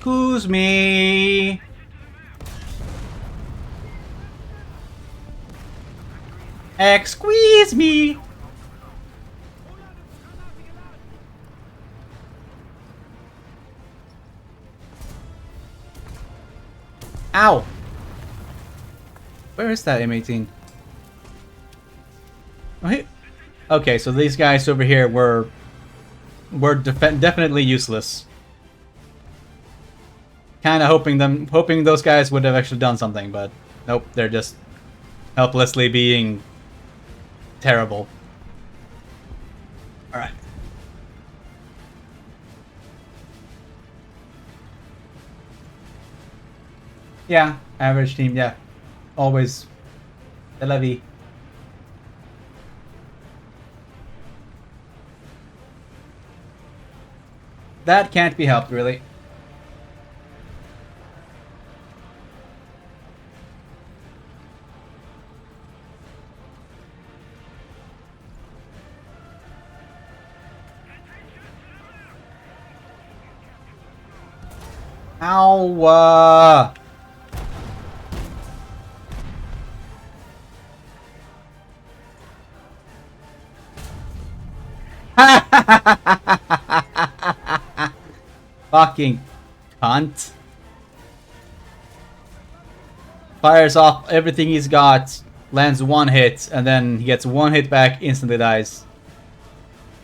Speaker 1: Excuse me. Squeeze me. Ow. Where is that M18? Oh, hey. Okay, so these guys over here were definitely useless. Kind of hoping those guys would have actually done something, but nope, they're just helplessly being terrible. All right. Yeah, average team. Yeah, always the levy. That can't be helped, really. Ow! Fucking cunt. Fires off everything he's got, lands one hit, and then he gets one hit back, instantly dies.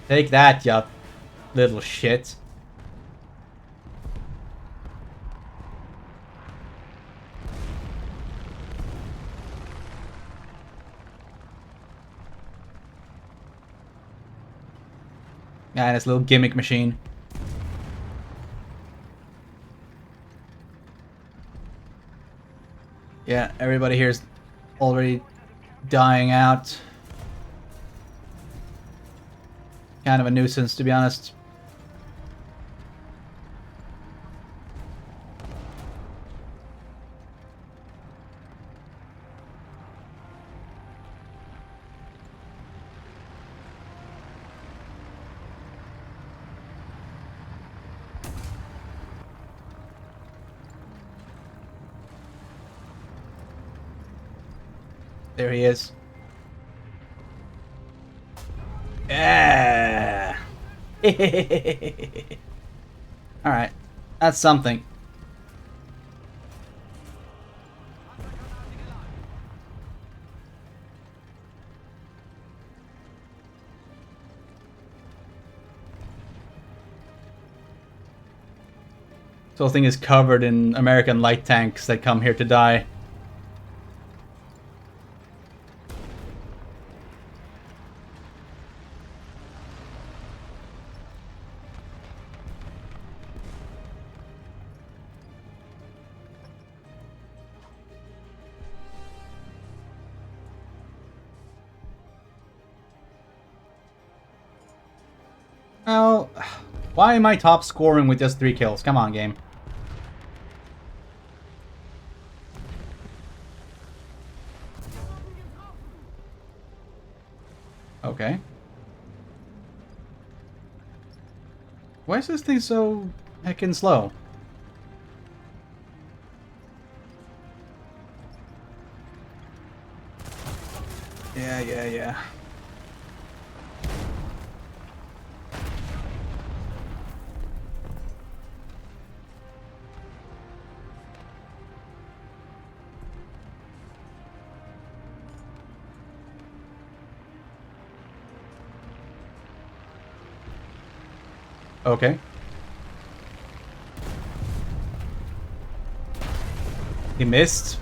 Speaker 1: Take that, ya little shit. Yeah, this little gimmick machine. Yeah, everybody here's already dying out. Kind of a nuisance, to be honest. There he is. Yeah. Alright. That's something. This whole thing is covered in American light tanks that come here to die. Well, why am I top scoring with just 3 kills? Come on, game. Okay. Why is this thing so heckin' slow? Yeah. Okay. He missed.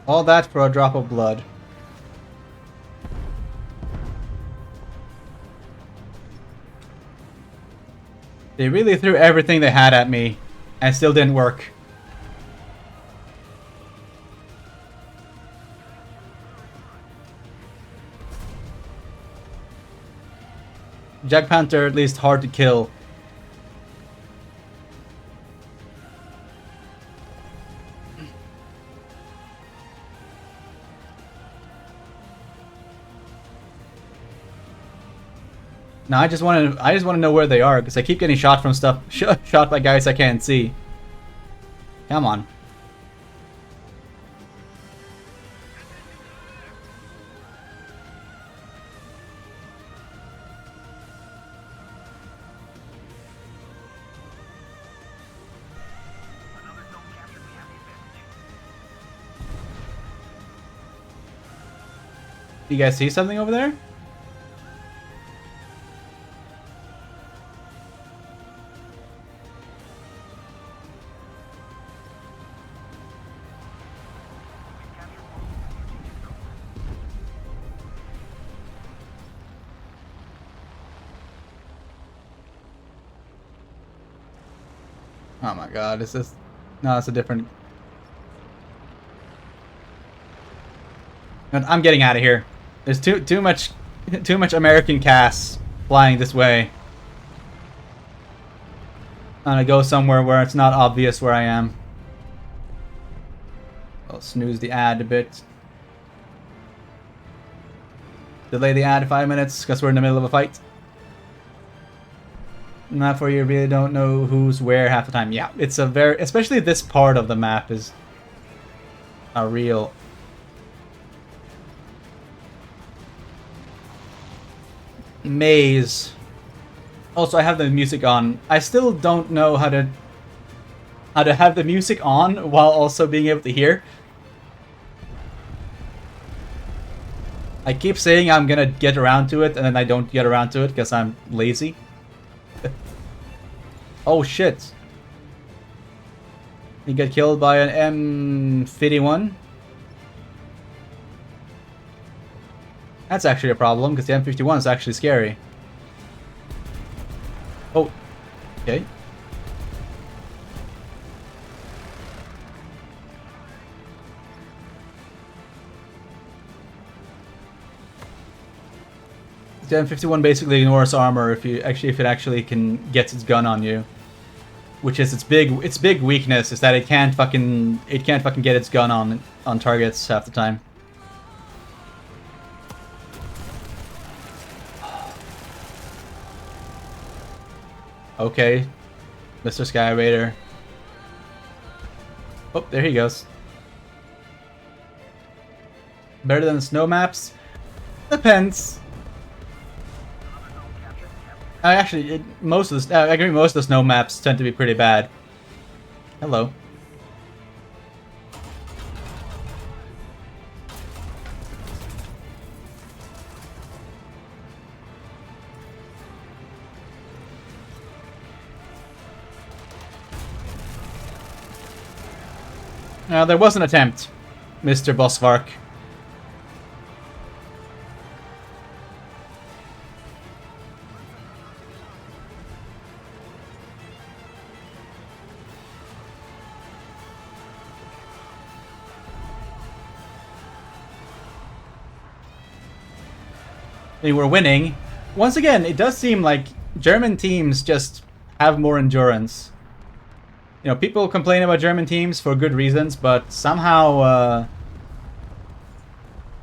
Speaker 1: All that for a drop of blood. They really threw everything they had at me, and it still didn't work. Jack Panther, at least hard to kill. No, I just want to know where they are because I keep getting shot from stuff, shot by guys I can't see. Come on. You guys see something over there? Oh my god, is this... No, it's a different... I'm getting out of here. There's too much American cast flying this way. I'm gonna go somewhere where it's not obvious where I am. I'll snooze the ad a bit. Delay the ad 5 minutes because we're in the middle of a fight. map where you really don't know who's where half the time. Yeah, it's a very, especially this part of the map is a real maze. Also, I have the music on. I still don't know how to have the music on while also being able to hear. I keep saying I'm gonna get around to it, and then I don't get around to it because I'm lazy. Oh shit. You get killed by an M51. That's actually a problem, because the M51 is actually scary. Oh, okay. The M51 basically ignores armor if it actually can get its gun on you, which is its big weakness is that it can't fucking get its gun on targets half the time. Okay, Mr. Sky Raider. Oh, there he goes. Better than snow maps? Depends. Actually, most of the I agree. Most of the snow maps tend to be pretty bad. Hello. Now there was an attempt, Mr. Bosvark. They were winning. Once again, it does seem like German teams just have more endurance. You know, people complain about German teams for good reasons, but somehow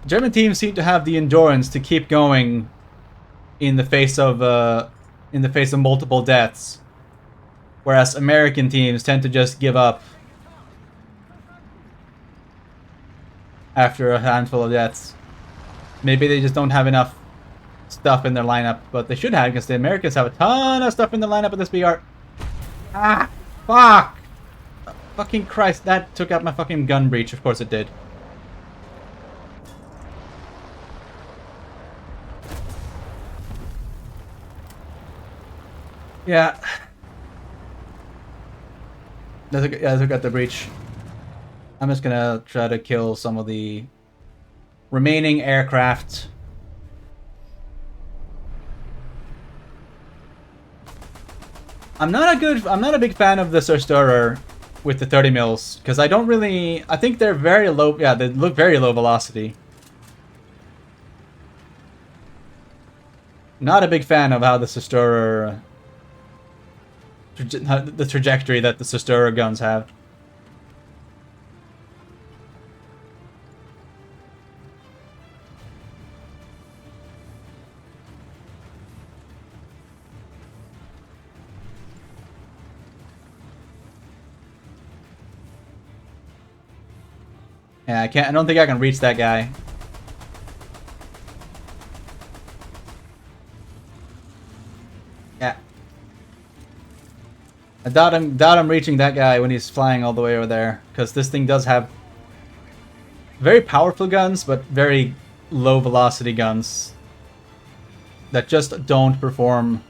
Speaker 1: German teams seem to have the endurance to keep going in the face of multiple deaths, whereas American teams tend to just give up after a handful of deaths. Maybe they just don't have enough stuff in their lineup, but they should have, because the Americans have a ton of stuff in the lineup at this BR. Ah, fuck! Fucking Christ, that took out my fucking gun breach. Of course it did. Yeah. I took out the breach. I'm just gonna try to kill some of the remaining aircraft. I'm not a big fan of the Zerstörer with the 30 mils, because I don't really, I think they're very low, yeah, they look very low velocity. Not a big fan of how the Zerstörer, the trajectory that the Zerstörer guns have. Yeah, I don't think I can reach that guy. Yeah. I doubt I'm reaching that guy when he's flying all the way over there, because this thing does have very powerful guns, but very low velocity guns that just don't perform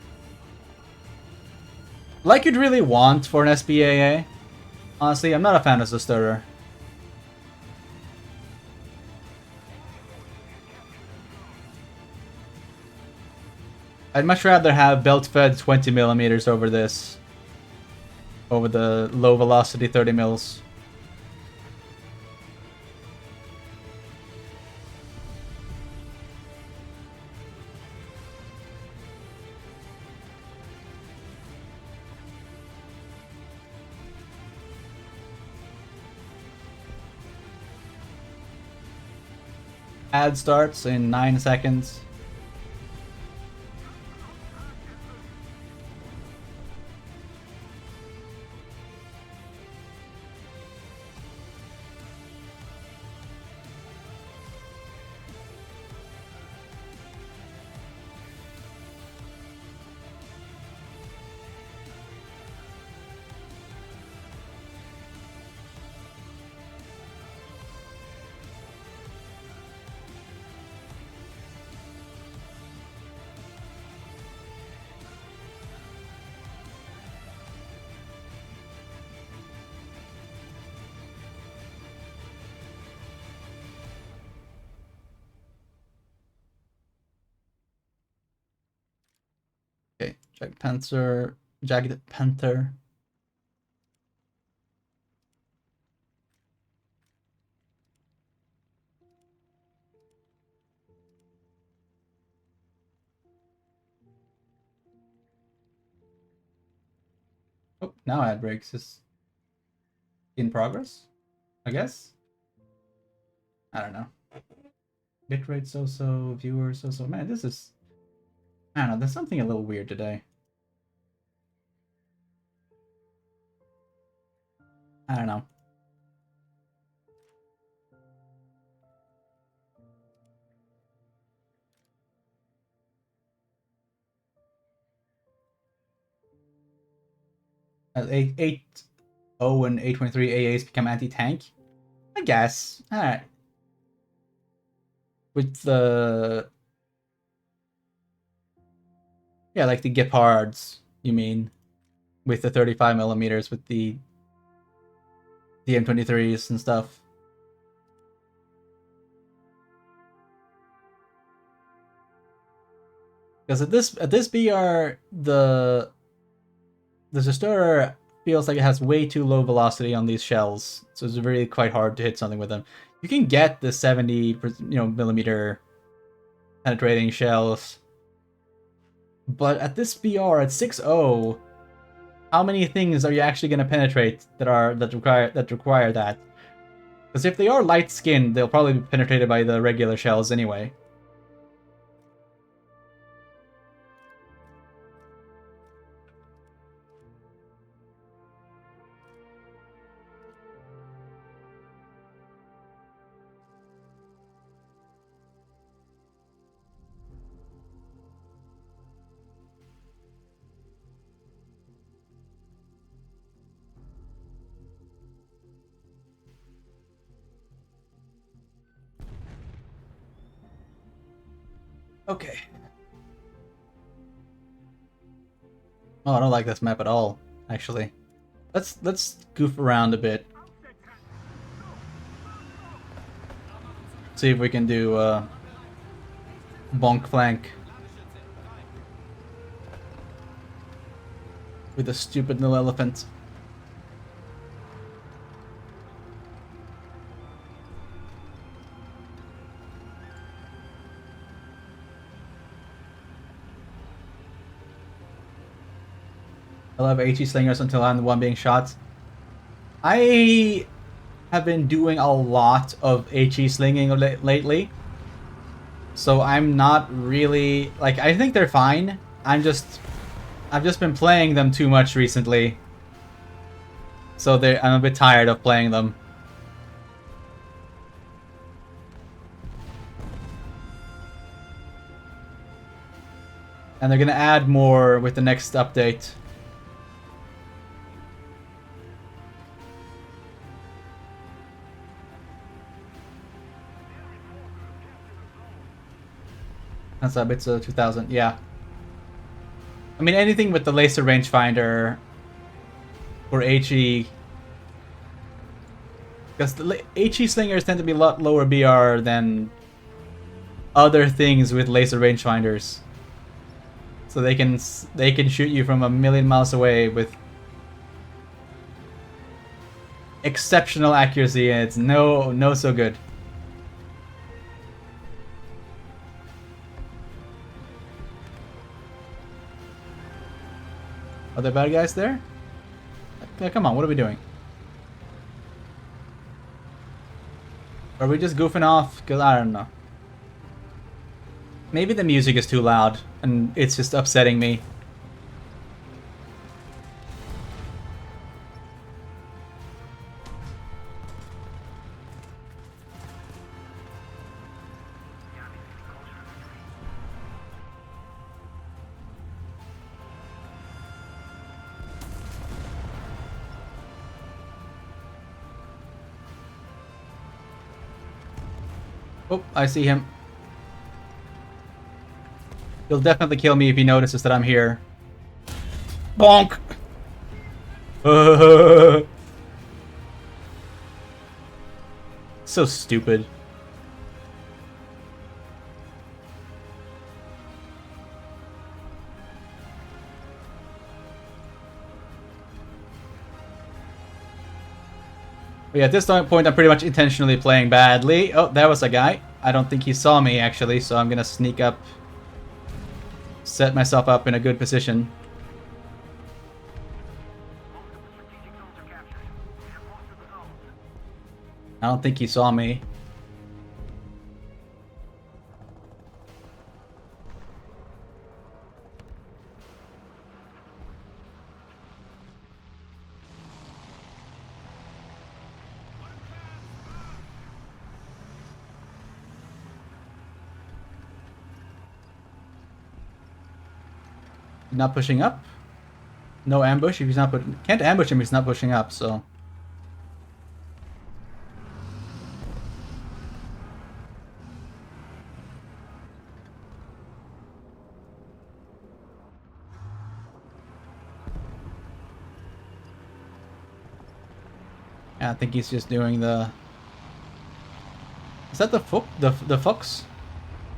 Speaker 1: like you'd really want for an SBAA. Honestly, I'm not a fan of the Zerstörer. I'd much rather have belt-fed 20 millimeters over this, over the low velocity 30 mils. Ad starts in 9 seconds. Jagged Panther. Oh, now ad breaks is in progress, I guess. I don't know. Bitrate so-so, viewers so-so. Man, this is... I don't know, there's something a little weird today. I don't know. As 8.0 and 8.23 AAs become anti-tank? I guess. Alright. With the... Yeah, like the Gepards, you mean. With the 35 millimeters, with the M23s and stuff. Because at this BR, the Zestorer feels like it has way too low velocity on these shells, so it's really quite hard to hit something with them. You can get the 70 millimeter penetrating shells, but at this BR at 6.0, how many things are you actually going to penetrate that require that? Because if they are light skinned, they'll probably be penetrated by the regular shells anyway. Okay. Oh, I don't like this map at all, actually. Let's goof around a bit. See if we can do bonk flank with a stupid little elephant. I'll have HE slingers until I'm the one being shot. I have been doing a lot of HE slinging lately, so I'm not really like, I think they're fine. I've just been playing them too much recently, so I'm a bit tired of playing them. And they're gonna add more with the next update. That's a bit 2000, yeah. I mean, anything with the laser rangefinder for HE, because the HE slingers tend to be a lot lower BR than other things with laser rangefinders, so they can shoot you from a million miles away with exceptional accuracy, and it's no so good. Are there bad guys there? Okay, come on, what are we doing? Are we just goofing off? Because I don't know. Maybe the music is too loud, and it's just upsetting me. Oh, I see him. He'll definitely kill me if he notices that I'm here. Bonk! So stupid. But yeah, at this point, I'm pretty much intentionally playing badly. Oh, that was a guy. I don't think he saw me, actually, so I'm gonna sneak up. Set myself up in a good position. I don't think he saw me. Not pushing up. No ambush if he's not can't ambush him if he's not pushing up, so. Yeah, I think he's just doing the. Is that the fox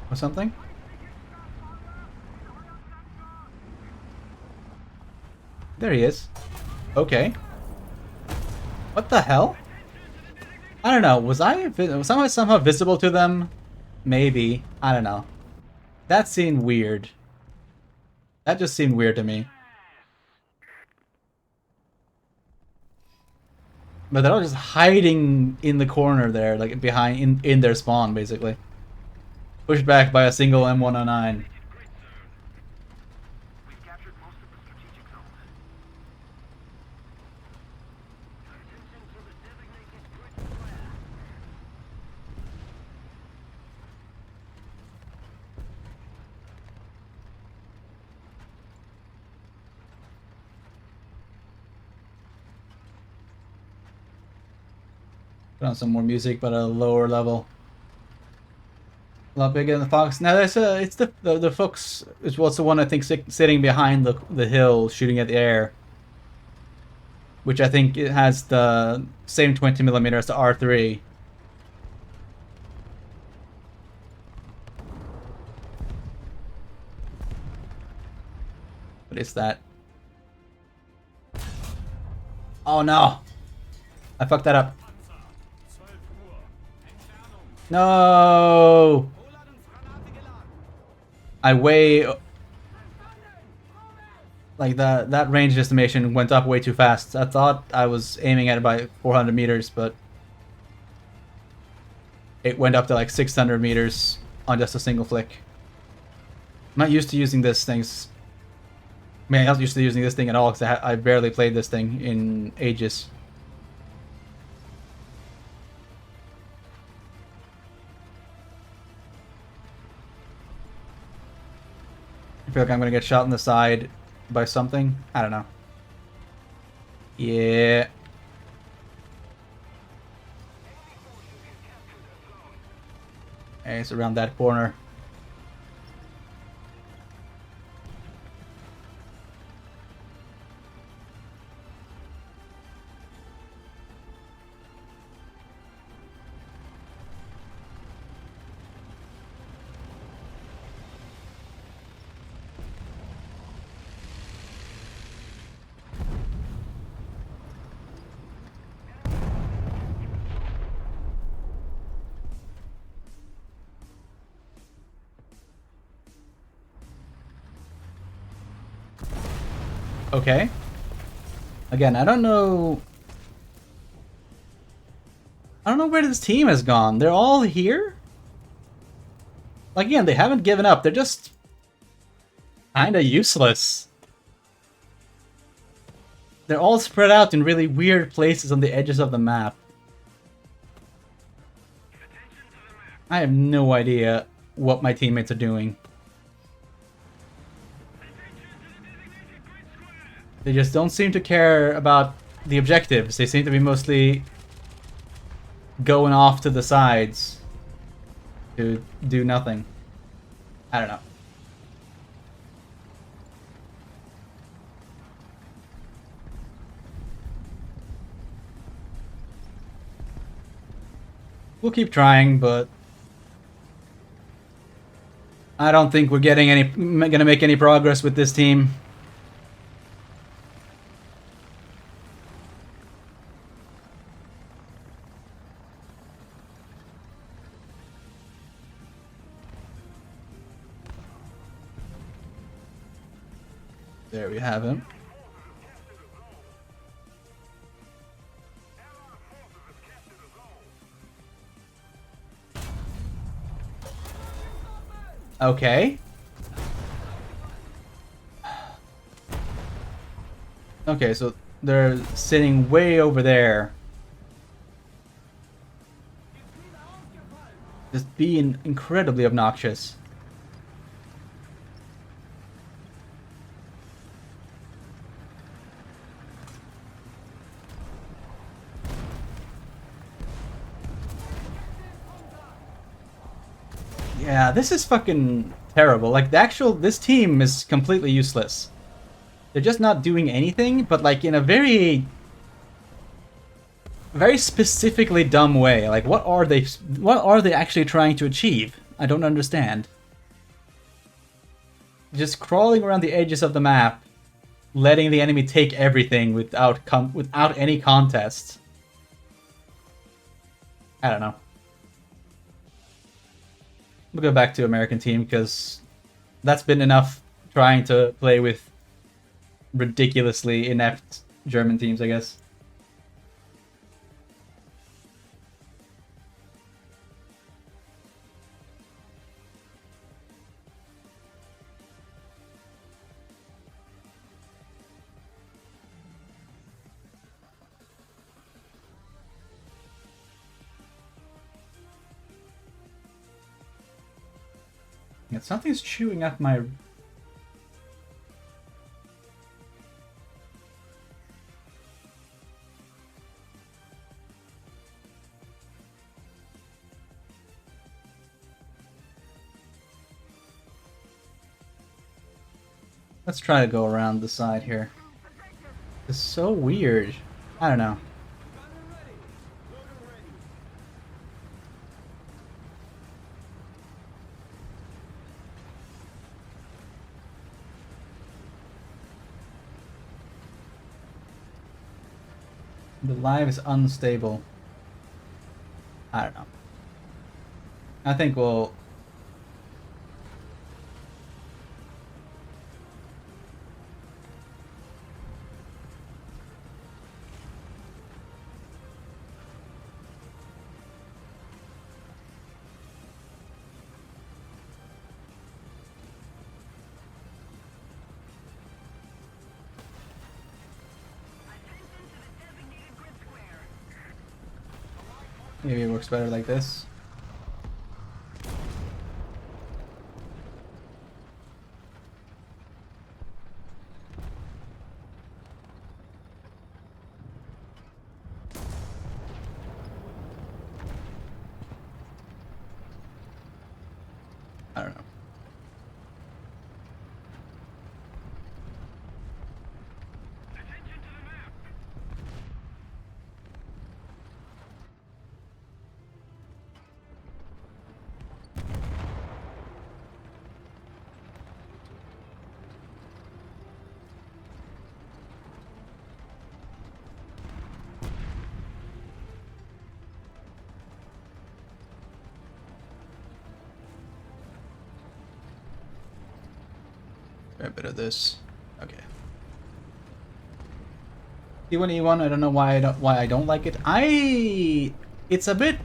Speaker 1: or something? There he is. Okay. What the hell? I don't know. Was I somehow visible to them? Maybe. I don't know. That seemed weird. That just seemed weird to me. But they're all just hiding in the corner there, like behind in their spawn, basically. Pushed back by a single M109. Put on some more music, but at a lower level. A lot bigger than the fox. Now that's it's the fox is what's the one I think sitting behind the hill, shooting at the air. Which I think it has the same 20mm as the R3. What is that? Oh no! I fucked that up. No! I way... Like, that range estimation went up way too fast. I thought I was aiming at it by 400 meters, but... It went up to like 600 meters on just a single flick. I'm not used to using this thing. I mean, I'm not used to using this thing at all, because I barely played this thing in ages. I feel like I'm gonna get shot in the side by something. I don't know. Yeah. Hey, it's around that corner. Okay. Again, I don't know where this team has gone. They're all here? Again, they haven't given up. They're just kinda useless. They're all spread out in really weird places on the edges of the map. I have no idea what my teammates are doing. They just don't seem to care about the objectives. They seem to be mostly going off to the sides to do nothing. I don't know. We'll keep trying, but I don't think we're gonna make any progress with this team. There we have him. Okay. Okay, so they're sitting way over there. Just being incredibly obnoxious. Yeah, this is fucking terrible. Like, this team is completely useless. They're just not doing anything, but like in a very specifically dumb way. Like, what are they actually trying to achieve? I don't understand. Just crawling around the edges of the map, letting the enemy take everything without any contest. I don't know. We'll go back to American team because that's been enough trying to play with ridiculously inept German teams, I guess. Yeah, something's chewing up my... Let's try to go around the side here. It's so weird. I don't know. The live is unstable. I don't know. I think we'll... Maybe it works better like this. I don't know. A bit of this. Okay. E1E1, I don't know why I don't like it. It's a bit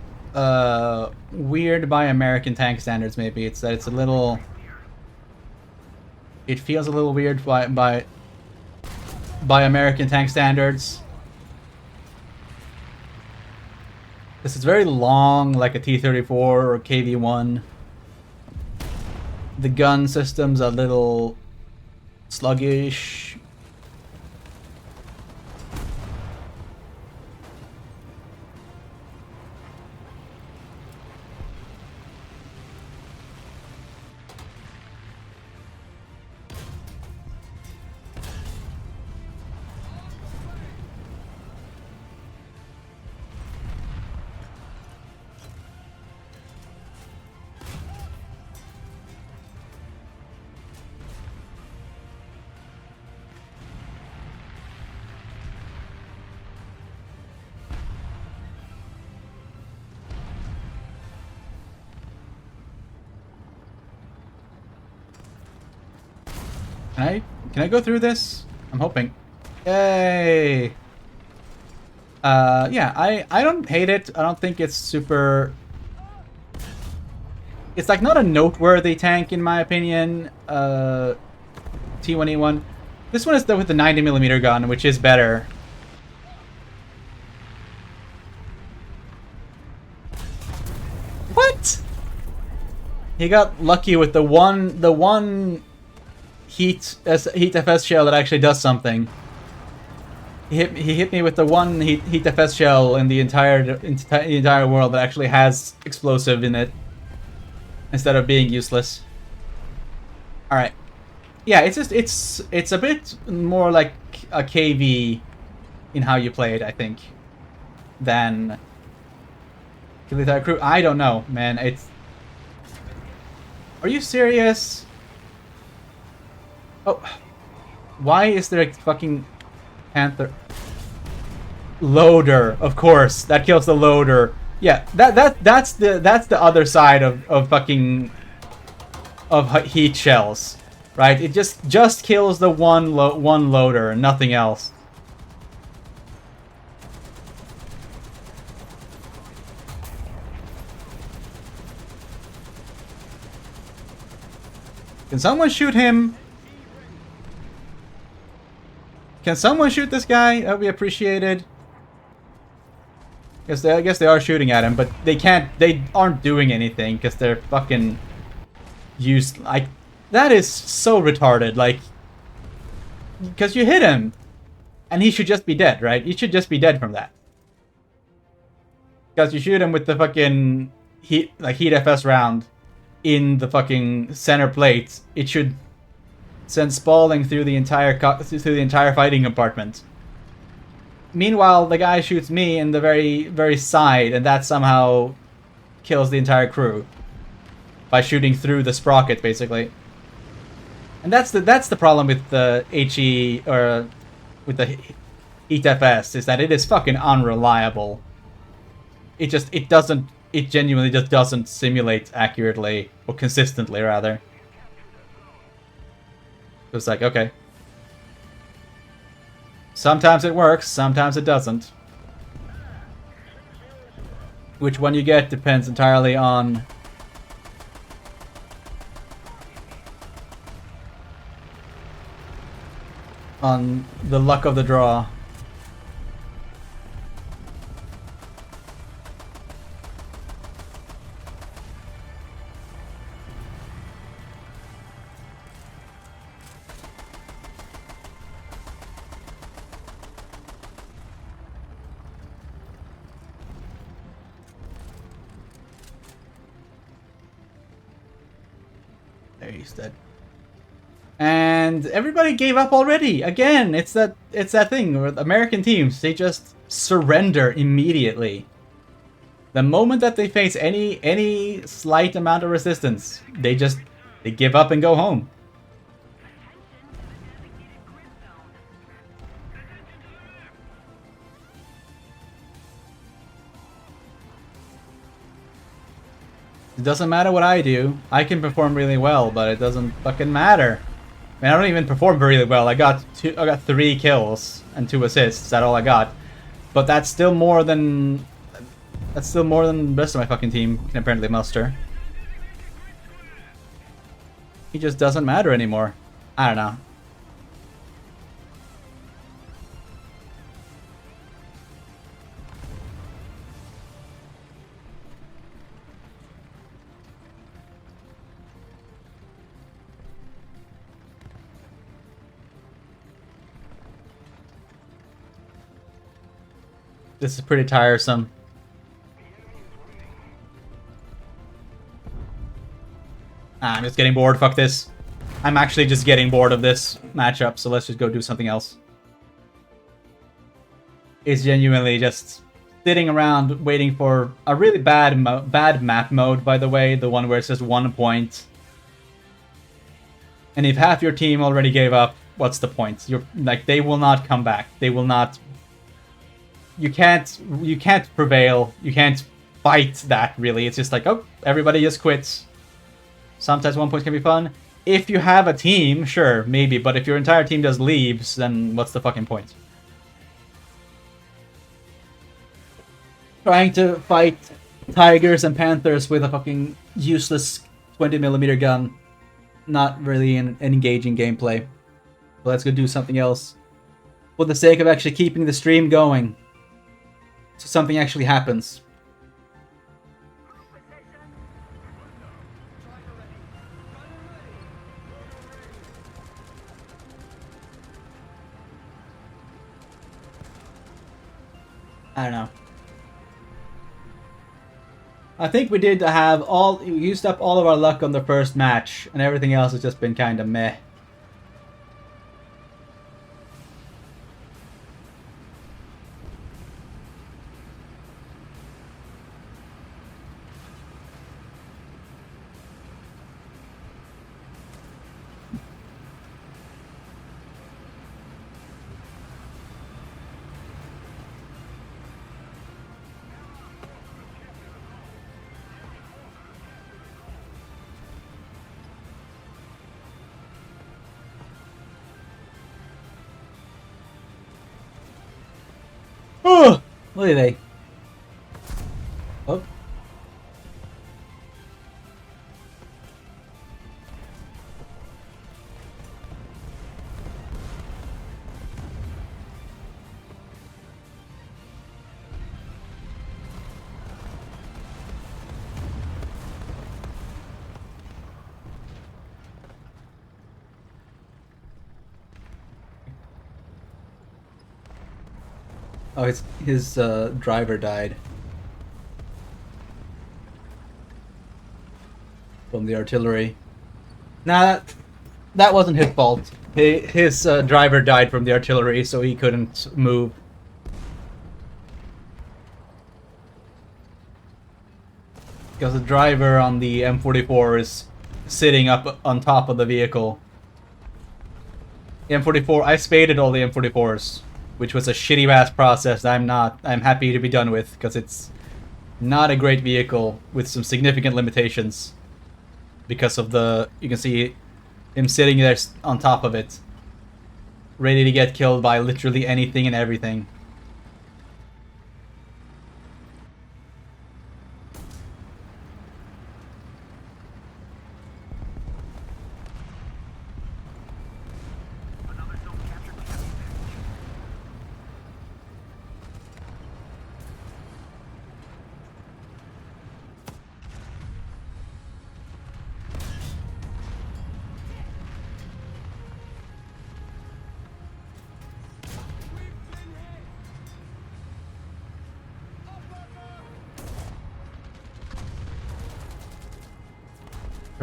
Speaker 1: weird by American tank standards. Maybe it's that it's a little. It feels a little weird by American tank standards. This is very long, like a T-34 or KV-1. The gun system's a little sluggish. Can I go through this? I'm hoping. Yay! Yeah, I don't hate it. I don't think it's super... It's like not a noteworthy tank in my opinion. T1E1. This one is with the 90mm gun, which is better. What? He got lucky with the one heat FS shell that actually does something. He hit me with the one heat FS shell in the entire world that actually has explosive in it, instead of being useless. All right, yeah, it's a bit more like a KV in how you play it, I think, than Kill the Entire Crew. I don't know, man. It's... Are you serious? Oh, why is there a fucking Panther loader? Of course, that kills the loader. Yeah, that's the other side of fucking heat shells, right? It just kills the one loader and nothing else. Can someone shoot him? Can someone shoot this guy? That would be appreciated. I guess they are shooting at him, but they can't. They aren't doing anything because they're fucking used. Like, that is so retarded. Like, because you hit him, and he should just be dead, right? He should just be dead from that. Because you shoot him with the fucking heat FS round in the fucking center plate, it should send spalling through the entire fighting compartment. Meanwhile, the guy shoots me in the very side, and that somehow kills the entire crew by shooting through the sprocket, basically. And that's the problem with the HE, or with the Heat FS, is that it is fucking unreliable. It genuinely just doesn't simulate accurately, or consistently, rather. It's like, okay. Sometimes it works, sometimes it doesn't. Which one you get depends entirely on the luck of the draw. There, he's dead. And everybody gave up already. Again, it's that thing with American teams. They just surrender immediately. The moment that they face any slight amount of resistance, they give up and go home. It doesn't matter what I do. I can perform really well, but it doesn't fucking matter. I mean, I don't even perform really well. I got 3 kills and 2 assists. That's all I got. But that's still more than the rest of my fucking team can apparently muster. He just doesn't matter anymore. I don't know. This is pretty tiresome. I'm just getting bored. Fuck this. I'm actually just getting bored of this matchup, so let's just go do something else. It's genuinely just sitting around waiting for a really bad map mode, by the way, the one where it's just 1 point. And if half your team already gave up, what's the point? They will not come back. They will not. You can't prevail. You can't fight that, really. It's just like, oh, everybody just quits. Sometimes 1 point can be fun. if you have a team, sure, maybe, but if your entire team just leaves, then what's the fucking point? Trying to fight tigers and panthers with a fucking useless 20mm gun. Not really an engaging gameplay. But let's go do something else. For the sake of actually keeping the stream going. So something actually happens. I don't know. I think we did have we used up all of our luck on the first match, and everything else has just been kind of meh. Oh, look at they. Oh. Oh, his driver died from the artillery. Nah, that wasn't his fault. His driver died from the artillery, so he couldn't move. Because the driver on the M44 is sitting up on top of the vehicle. The M44, I spaded all the M44s, which was a shitty ass process. I'm happy to be done with, because it's not a great vehicle with some significant limitations. Because of you can see him sitting there on top of it, ready to get killed by literally anything and everything.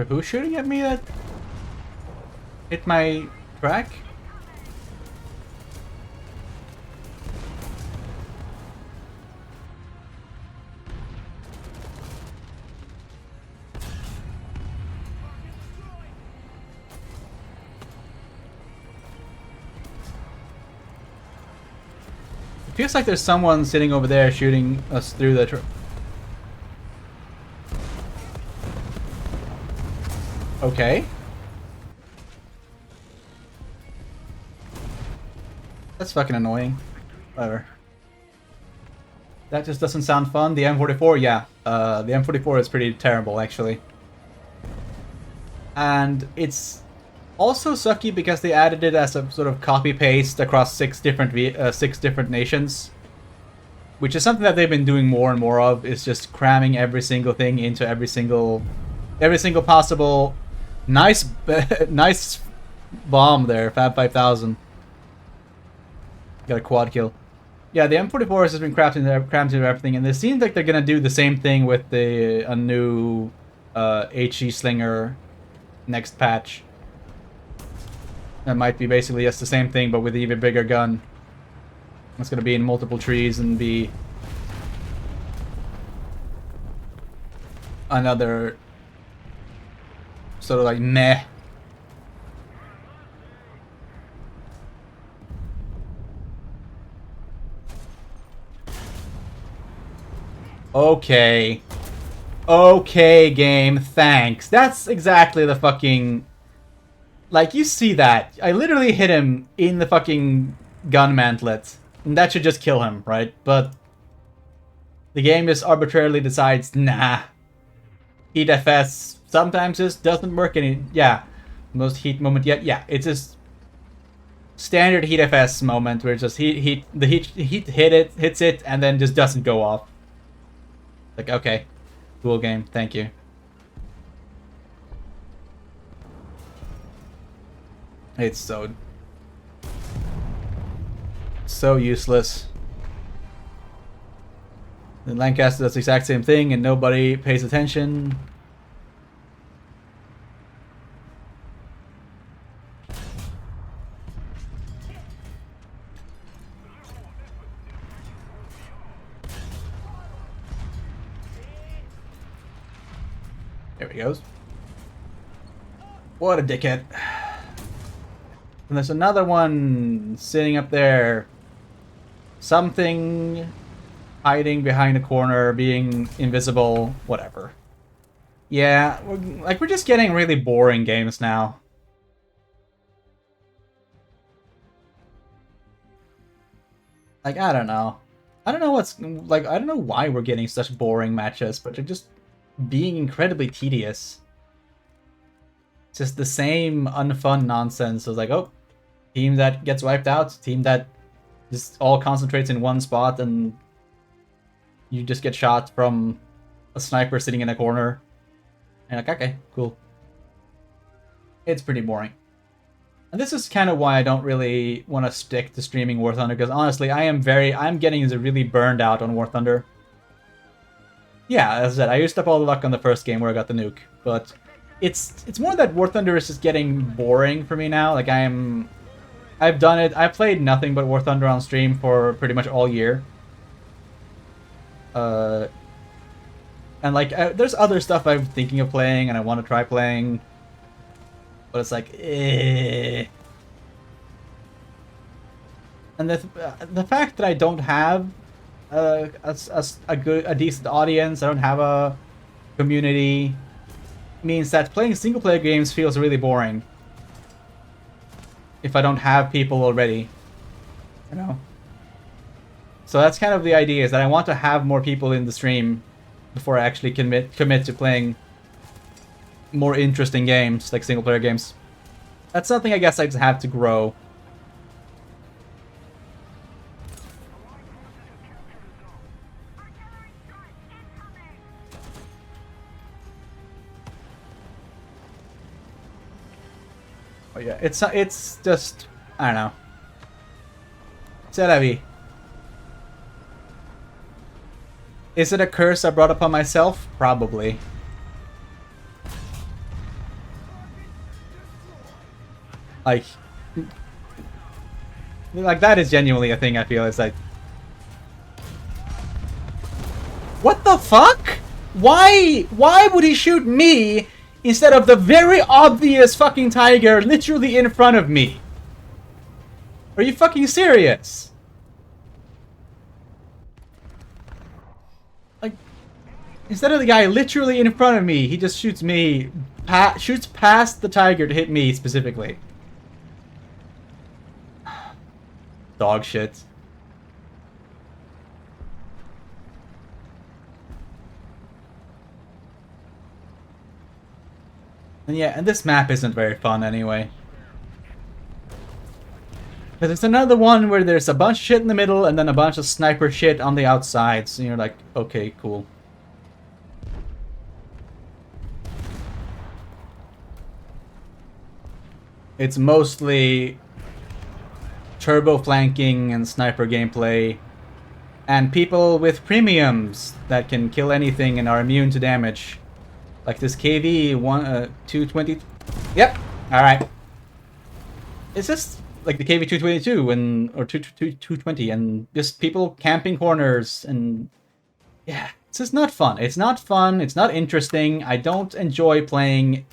Speaker 1: Who's shooting at me that hit my track? It feels like there's someone sitting over there shooting us through the Okay. That's fucking annoying. Whatever. That just doesn't sound fun. The M44, yeah. The M44 is pretty terrible, actually. And it's also sucky because they added it as a sort of copy-paste across six different nations. Which is something that they've been doing more and more of, is just cramming every single thing into every single possible nice bomb there, Fab 5000. Got a quad kill. Yeah, the M44 has been crammed into everything, and it seems like they're gonna do the same thing with a new HE Slinger next patch. That might be basically just the same thing, but with an even bigger gun. It's gonna be in multiple trees and be another sort of like meh. Okay, game, thanks. That's exactly the fucking Like, you see that. I literally hit him in the fucking gun mantlet. And that should just kill him, right? But the game just arbitrarily decides, nah. Heat FS sometimes just doesn't work any. Yeah. Most heat moment yet. Yeah, it's just standard heat FS moment where it's just the heat hits it and then just doesn't go off. Like, okay. Cool game, thank you. It's so useless. And Lancaster does the exact same thing and nobody pays attention. There he goes. What a dickhead. And there's another one sitting up there. Something hiding behind a corner, being invisible, whatever. Yeah, we're just getting really boring games now. Like, I don't know. I don't know what's, like, I don't know why we're getting such boring matches, but they're just being incredibly tedious. It's just the same unfun nonsense. It's like, oh, team that gets wiped out, team that just all concentrates in one spot, and you just get shot from a sniper sitting in a corner. And like, okay, cool. It's pretty boring. And this is kind of why I don't really want to stick to streaming War Thunder, because honestly, I'm getting really burned out on War Thunder. Yeah, as I said, I used up all the luck on the first game where I got the nuke, but it's more that War Thunder is just getting boring for me now. Like, I've done it. I've played nothing but War Thunder on stream for pretty much all year. And like, there's other stuff I'm thinking of playing and I want to try playing, but it's like, eh. And the fact that I don't have a decent audience, I don't have a community, means that playing single player games feels really boring. If I don't have people already, you know. So that's kind of the idea, is that I want to have more people in the stream before I actually commit to playing more interesting games, like single player games. That's something I guess I just have to grow. Oh yeah, it's just, I don't know. C'est la vie. Is it a curse I brought upon myself? Probably. Like that is genuinely a thing I feel. It's like, what the fuck? Why would he shoot me instead of the very obvious fucking tiger literally in front of me? Are you fucking serious? Like, instead of the guy literally in front of me, he just shoots me, shoots past the tiger to hit me specifically. Dog shit. And yeah, and this map isn't very fun anyway. Because it's another one where there's a bunch of shit in the middle and then a bunch of sniper shit on the outsides. And you're like, okay, cool. It's mostly turbo flanking and sniper gameplay. And people with premiums that can kill anything and are immune to damage. Like this KV 220. Yep. Alright. It's just like the KV 222 and or 220 and just people camping corners, and yeah, it's just not fun. It's not fun. It's not interesting. I don't enjoy playing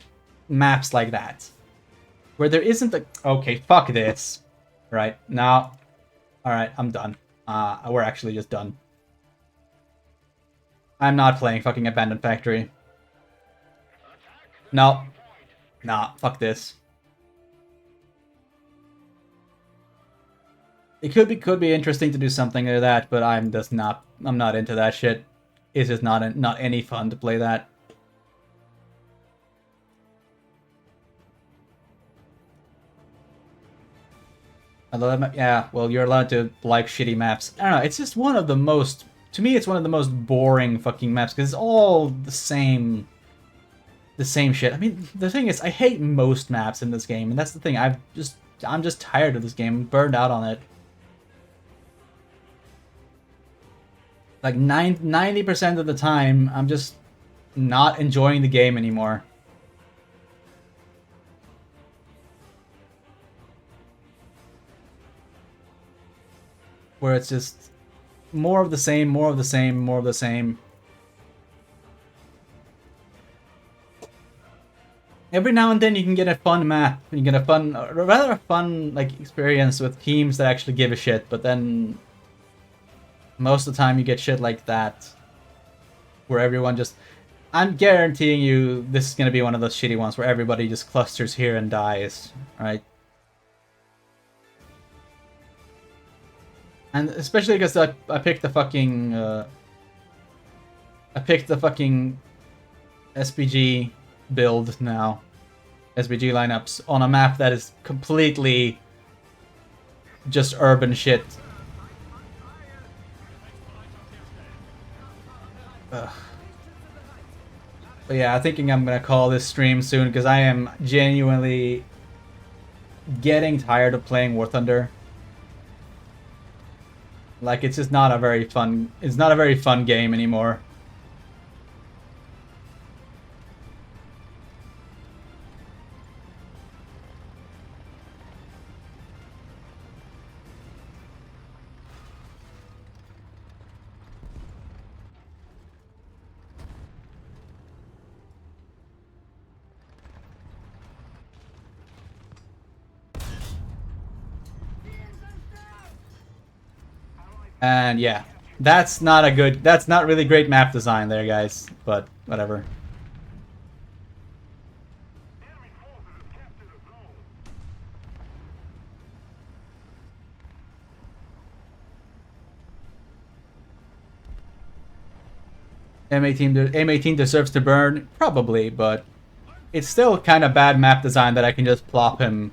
Speaker 1: maps like that. Where there isn't a... Okay, fuck this. Right, now... Alright, I'm done. We're actually just done. I'm not playing fucking Abandoned Factory. No. Nah, fuck this. It could be interesting to do something like that, but I'm not into that shit. It's just not any fun to play that. I love that. Yeah, well, you're allowed to like shitty maps. I don't know. It's just one of the most. To me, it's one of the most boring fucking maps because it's all the same. The same shit. I mean, the thing is, I hate most maps in this game, and that's the thing. I'm just tired of this game. I'm burned out on it. Like 90% of the time, I'm just not enjoying the game anymore. Where it's just more of the same, more of the same, more of the same. Every now and then you can get a fun map. You get a fun, or rather a fun like experience with teams that actually give a shit. But then most of the time you get shit like that, where everyone just. I'm guaranteeing you this is gonna be one of those shitty ones where everybody just clusters here and dies, right? And especially because I picked the fucking SPG build now, SPG lineups on a map that is completely just urban shit. Ugh. But yeah, I'm thinking I'm gonna call this stream soon because I am genuinely getting tired of playing War Thunder. Like, it's just not a very fun. It's not a very fun game anymore. And yeah, that's not really great map design there, guys, but whatever. M18 deserves to burn, probably, but it's still kind of bad map design that I can just plop him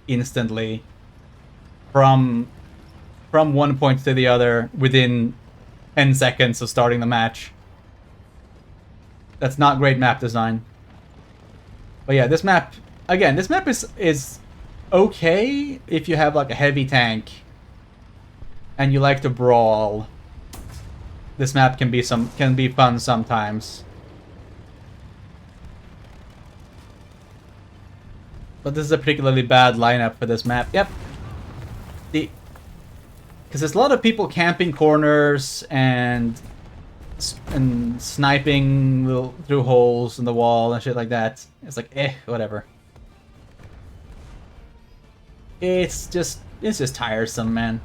Speaker 1: instantly from one point to the other within 10 seconds of starting the match. That's not great map design. But yeah, this map, again, this map is okay if you have like a heavy tank and you like to brawl. This map can be fun sometimes. But this is a particularly bad lineup for this map. Yep. Because there's a lot of people camping corners and sniping through holes in the wall and shit like that. It's like, whatever. It's just tiresome, man.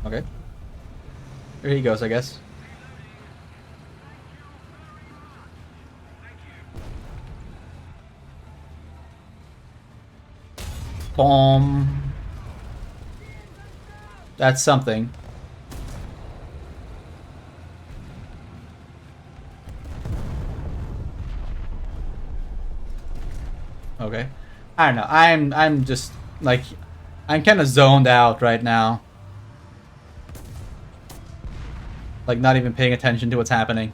Speaker 1: Okay. There he goes, I guess. Bomb. That's something. Okay. I don't know. I'm just like I'm kind of zoned out right now. Like, not even paying attention to what's happening.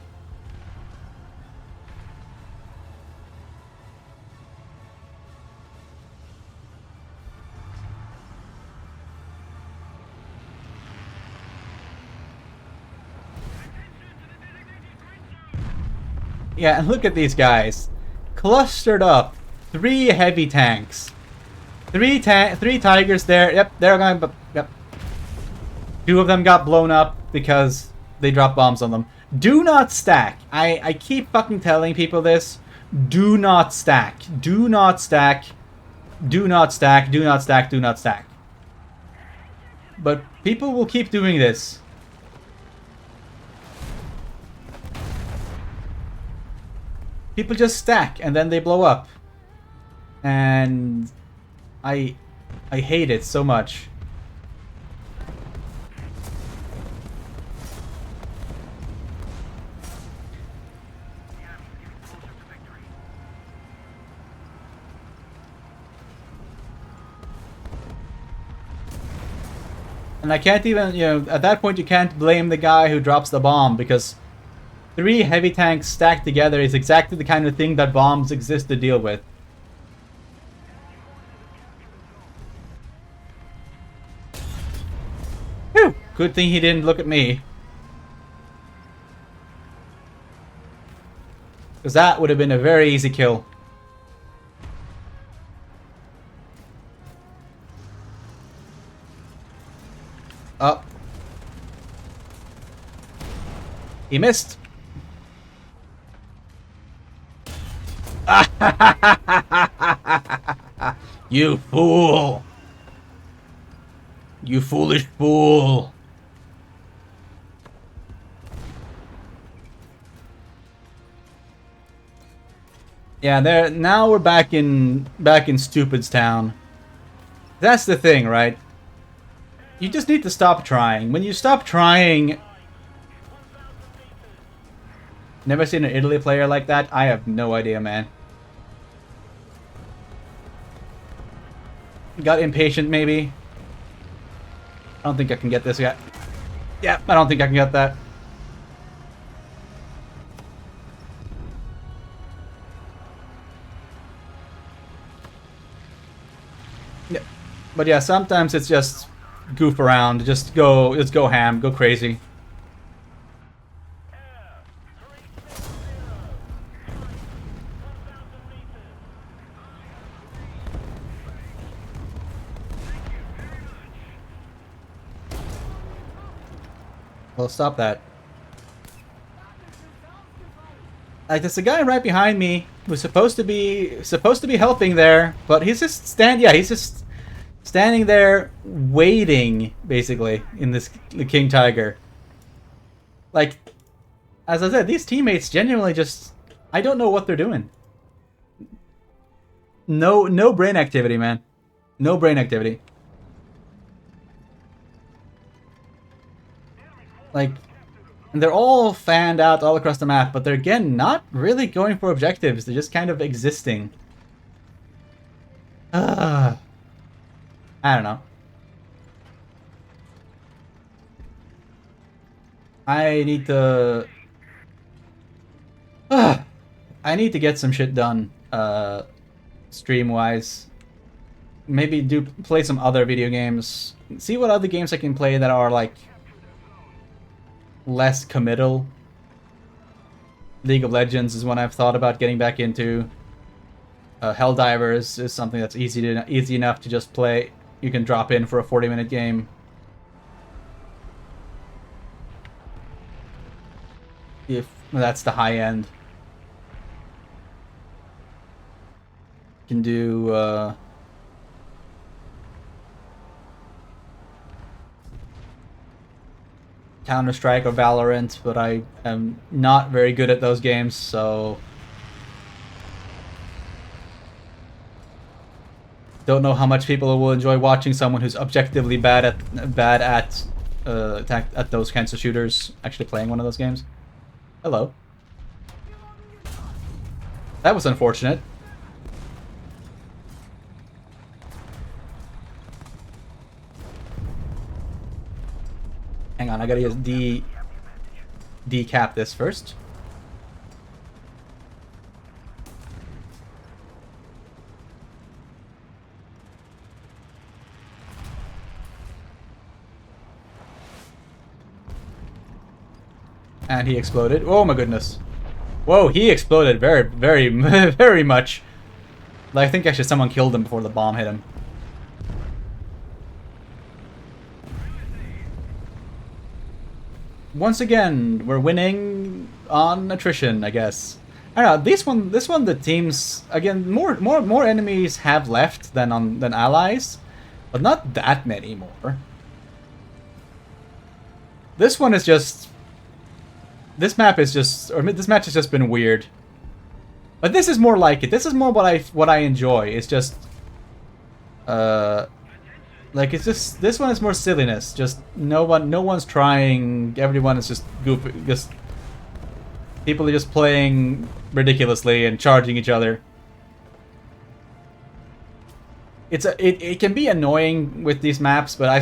Speaker 1: Yeah, and look at these guys. Clustered up. 3 heavy tanks. 3 tigers there. Yep, they're going... Yep. 2 of them got blown up because they dropped bombs on them. Do not stack. I keep fucking telling people this. Do not stack. Do not stack. Do not stack. Do not stack. Do not stack. But people will keep doing this. People just stack and then they blow up. And I hate it so much. And I can't even, at that point you can't blame the guy who drops the bomb, because 3 heavy tanks stacked together is exactly the kind of thing that bombs exist to deal with. Whew! Good thing he didn't look at me. Because that would have been a very easy kill. Oh. He missed. You fool! You foolish fool! Yeah, there. Now we're back in Stupid's town. That's the thing, right? You just need to stop trying. When you stop trying... Never seen an Italy player like that? I have no idea, man. Got impatient, maybe? I don't think I can get this yet. Yeah, I don't think I can get that. Yeah. But yeah, sometimes it's just goof around, just go ham, go crazy. Well, stop that. Like, there's a guy right behind me who's supposed to be helping there, but he's just standing there waiting, basically, in the King Tiger. Like, as I said, these teammates genuinely just, I don't know what they're doing. No brain activity, man. No brain activity. Like, they're all fanned out all across the map, but they're, again, not really going for objectives. They're just kind of existing. I don't know. I need to... I need to get some shit done, stream-wise. Maybe play some other video games. See what other games I can play that are, like, less committal. League of Legends is one I've thought about getting back into. Helldivers is something that's easy enough to just play. You can drop in for a 40-minute game. If that's the high end. You can do Counter-Strike or Valorant, but I am not very good at those games, so don't know how much people will enjoy watching someone who's objectively bad at those kinds of shooters actually playing one of those games. Hello. That was unfortunate. Hang on, I gotta use decap this first. And he exploded. Oh my goodness. Whoa, he exploded very, very, very much. Like, I think actually someone killed him before the bomb hit him. Once again, we're winning on attrition, I guess. I don't know. This one, the teams again more enemies have left than allies, but not that many more. This one is just. This map is just, or this match has just been weird. But this is more like it. This is more what I enjoy. It's just like it's just this one is more silliness. Just no one's trying. Everyone is just goofy. Just people are just playing ridiculously and charging each other. It can be annoying with these maps, but I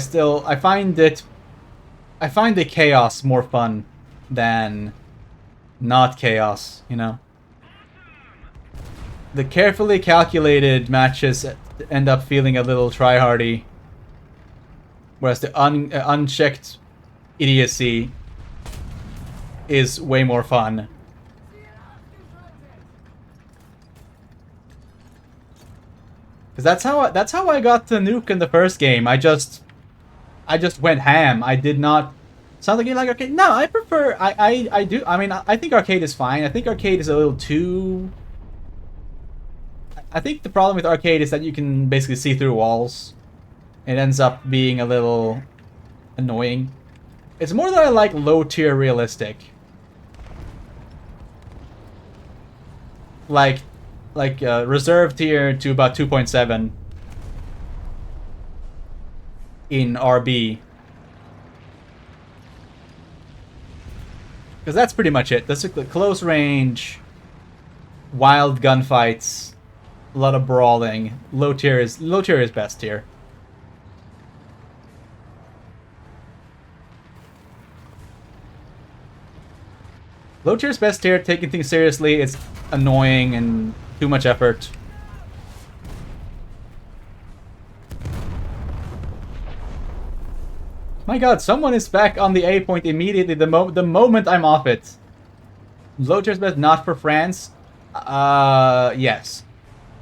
Speaker 1: find the chaos more fun than not chaos, you know? The carefully calculated matches end up feeling a little tryhardy, whereas the unchecked idiocy is way more fun. Because that's how I got the nuke in the first game. I just went ham. I did not. Sounds like you like arcade. No, I prefer. I do. I mean, I think arcade is fine. I think arcade is a little too. I think the problem with arcade is that you can basically see through walls. It ends up being a little annoying. It's more that I like low tier realistic. Like reserve tier to about 2.7 in RB. Because that's pretty much it. That's a close range, wild gunfights, a lot of brawling. Low tier is best tier. Low tier is best tier. Taking things seriously, it's annoying and too much effort. My god, someone is back on the A point immediately the moment I'm off it. Low tier is best, not for France. Yes.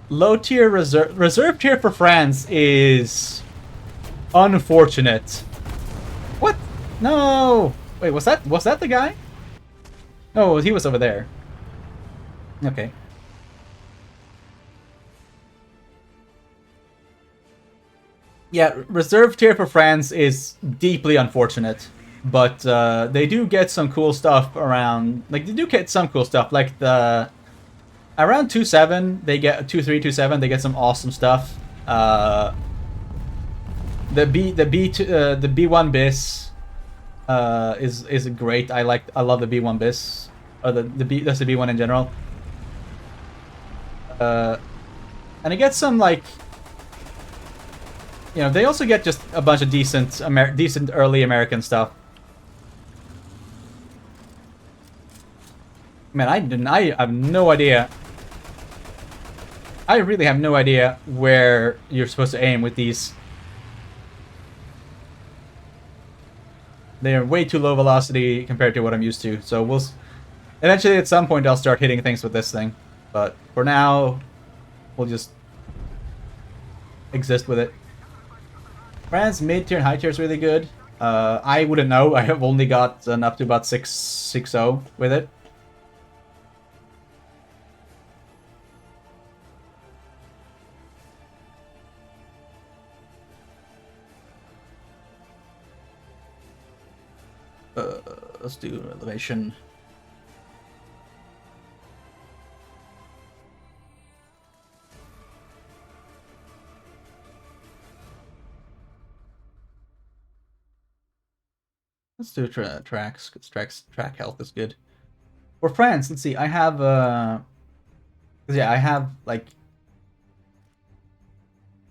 Speaker 1: Low tier reserve tier for France is unfortunate. What? No. Wait, was that the guy? Oh, he was over there. Okay. Yeah, reserve tier for France is deeply unfortunate, but they do get some cool stuff around. Like they do get some cool stuff, like the around 2.7 they get 2.3, 2.7 they get some awesome stuff. The B1 bis is great. I love the B1 bis, or that's the B1 in general. And it gets some like. You know, they also get just a bunch of decent early American stuff. Man, I have no idea. I really have no idea where you're supposed to aim with these. They are way too low velocity compared to what I'm used to. So eventually at some point I'll start hitting things with this thing. But for now, we'll just exist with it. France mid tier and high tier is really good. I wouldn't know. I have only gotten up to about 6.0 with it. Let's do elevation. Let's do tracks, because track health is good. For France, let's see, I have, yeah, I have, like,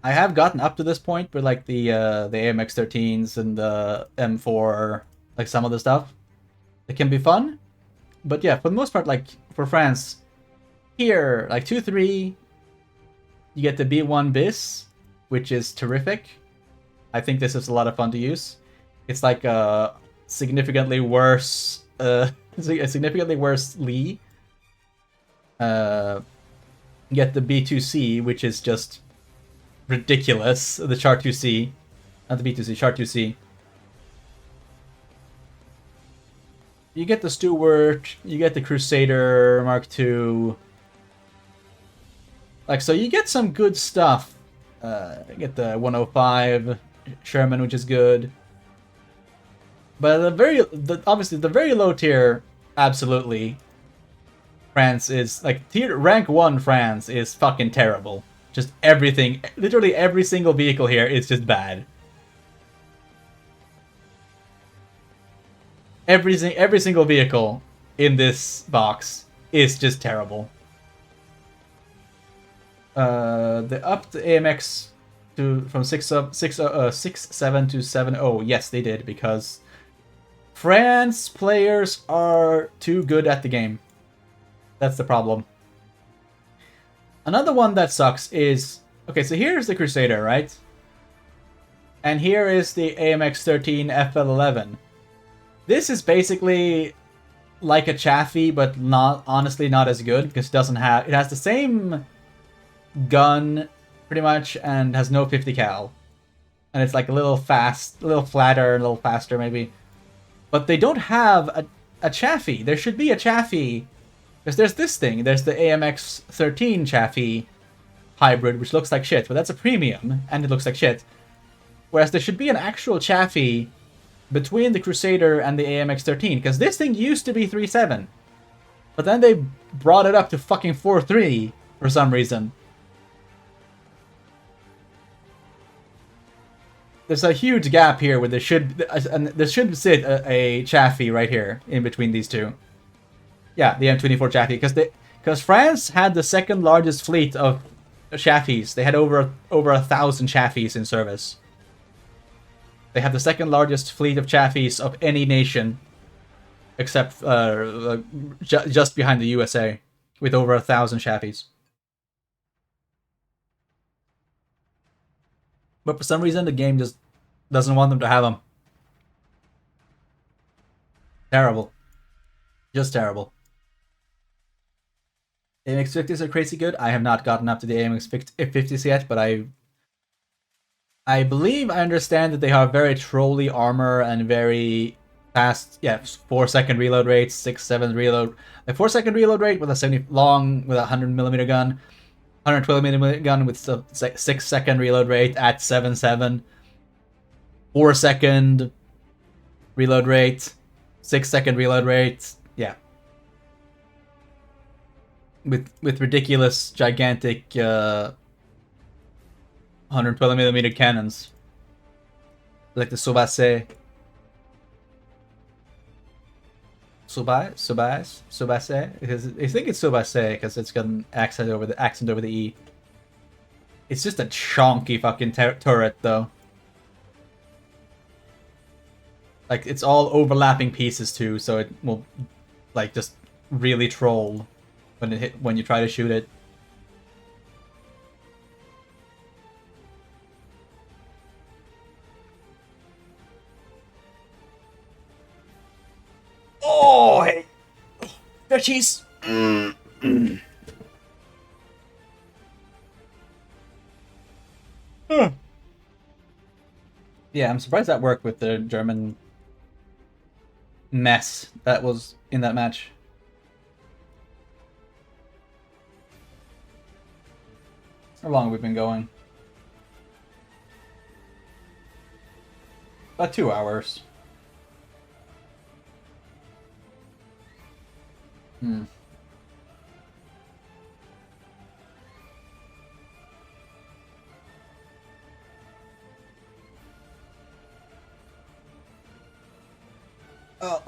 Speaker 1: I have gotten up to this point with, like, the AMX-13s and the M4, like, some of the stuff. It can be fun, but yeah, for the most part, like, for France, here, like, 2-3, you get the B1 bis, which is terrific. I think this is a lot of fun to use. It's like a significantly worse Lee. Get the B2C, which is just ridiculous. The Char 2C, not the B2C, Char 2C. You get the Stewart, you get the Crusader Mark II. Like, so you get some good stuff. You get the 105 Sherman, which is good. But obviously the very low tier, absolutely. France is like tier rank 1 France is fucking terrible. Just everything, literally every single vehicle here is just bad. Every single vehicle in this box is just terrible. They upped the AMX to from 6.7 to 7.0. Yes, they did, because France players are too good at the game. That's the problem. Another one that sucks is, okay, so here's the Crusader, right? And here is the AMX 13 FL11. This is basically like a Chaffee, but honestly not as good, because it has the same gun pretty much and has no 50 cal. And it's like a little flatter, a little faster maybe. But they don't have a Chaffee. There should be a Chaffee. Because there's this thing. There's the AMX 13 Chaffee hybrid, which looks like shit, but that's a premium, and it looks like shit. Whereas there should be an actual Chaffee between the Crusader and the AMX 13, because this thing used to be 3.7. But then they brought it up to fucking 4.3 for some reason. There's a huge gap here where there should sit a Chaffee right here in between these two. Yeah, the M24 Chaffee, because France had the second largest fleet of Chaffies. They had over 1,000 Chaffies in service. They have the second largest fleet of Chaffies of any nation, except just behind the USA, with over 1,000 Chaffies. But for some reason, the game just doesn't want them to have them. Terrible. Just terrible. AMX 50s are crazy good. I have not gotten up to the AMX 50s yet, but I believe I understand that they have very trolly armor and very fast, 4-second reload rates, 6-7 reload, a 4-second reload rate with a 100mm gun, 112mm gun with a 6-second reload rate at 7.7, 4-second reload rate, 6-second reload rate, yeah. With ridiculous, gigantic 112mm cannons, like the Sobase. Sobase? Because I think it's Sobase because it's got an accent over the E. It's just a chonky fucking turret though. Like, it's all overlapping pieces too, so it will like just really troll when you try to shoot it. Oh, hey, veggies. Yeah, I'm surprised that worked with the German mess that was in that match. How long have we been going? About 2 hours. Oh.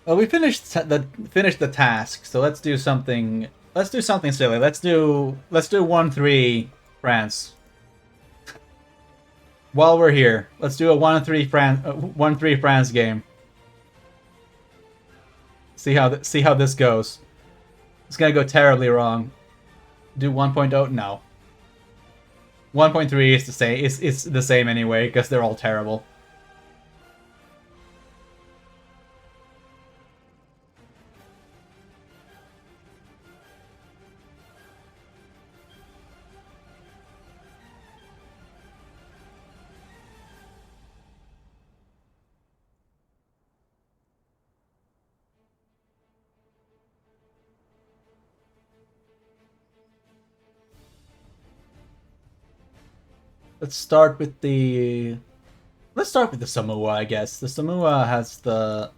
Speaker 1: Well, we finished the task, so let's do something. Let's do something silly. Let's do 1-3 France. While we're here, let's do a 1-3 France game. See how this goes. It's gonna go terribly wrong. Do 1.0? No. 1.3 is the same. It's the same anyway because they're all terrible. Let's start with the Samoa, I guess. The Samoa has the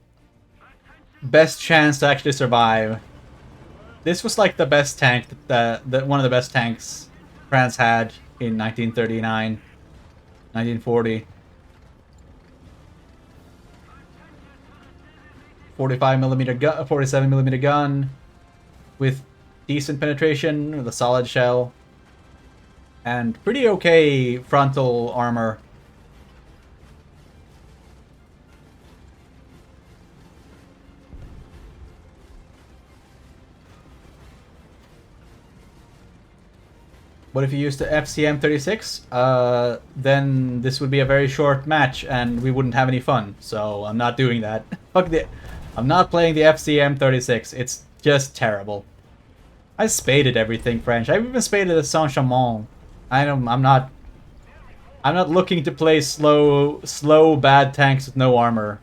Speaker 1: best chance to actually survive. This was like the best tank that one of the best tanks France had in 1939, 1940. 45mm gun, 47mm gun with decent penetration with a solid shell and pretty okay frontal armor. But if you use the FCM-36, then this would be a very short match and we wouldn't have any fun. So I'm not doing that. Fuck the... I'm not playing the FCM-36. It's just terrible. I spaded everything French. I've even spaded the Saint-Chamond. I'm not looking to play slow bad tanks with no armor.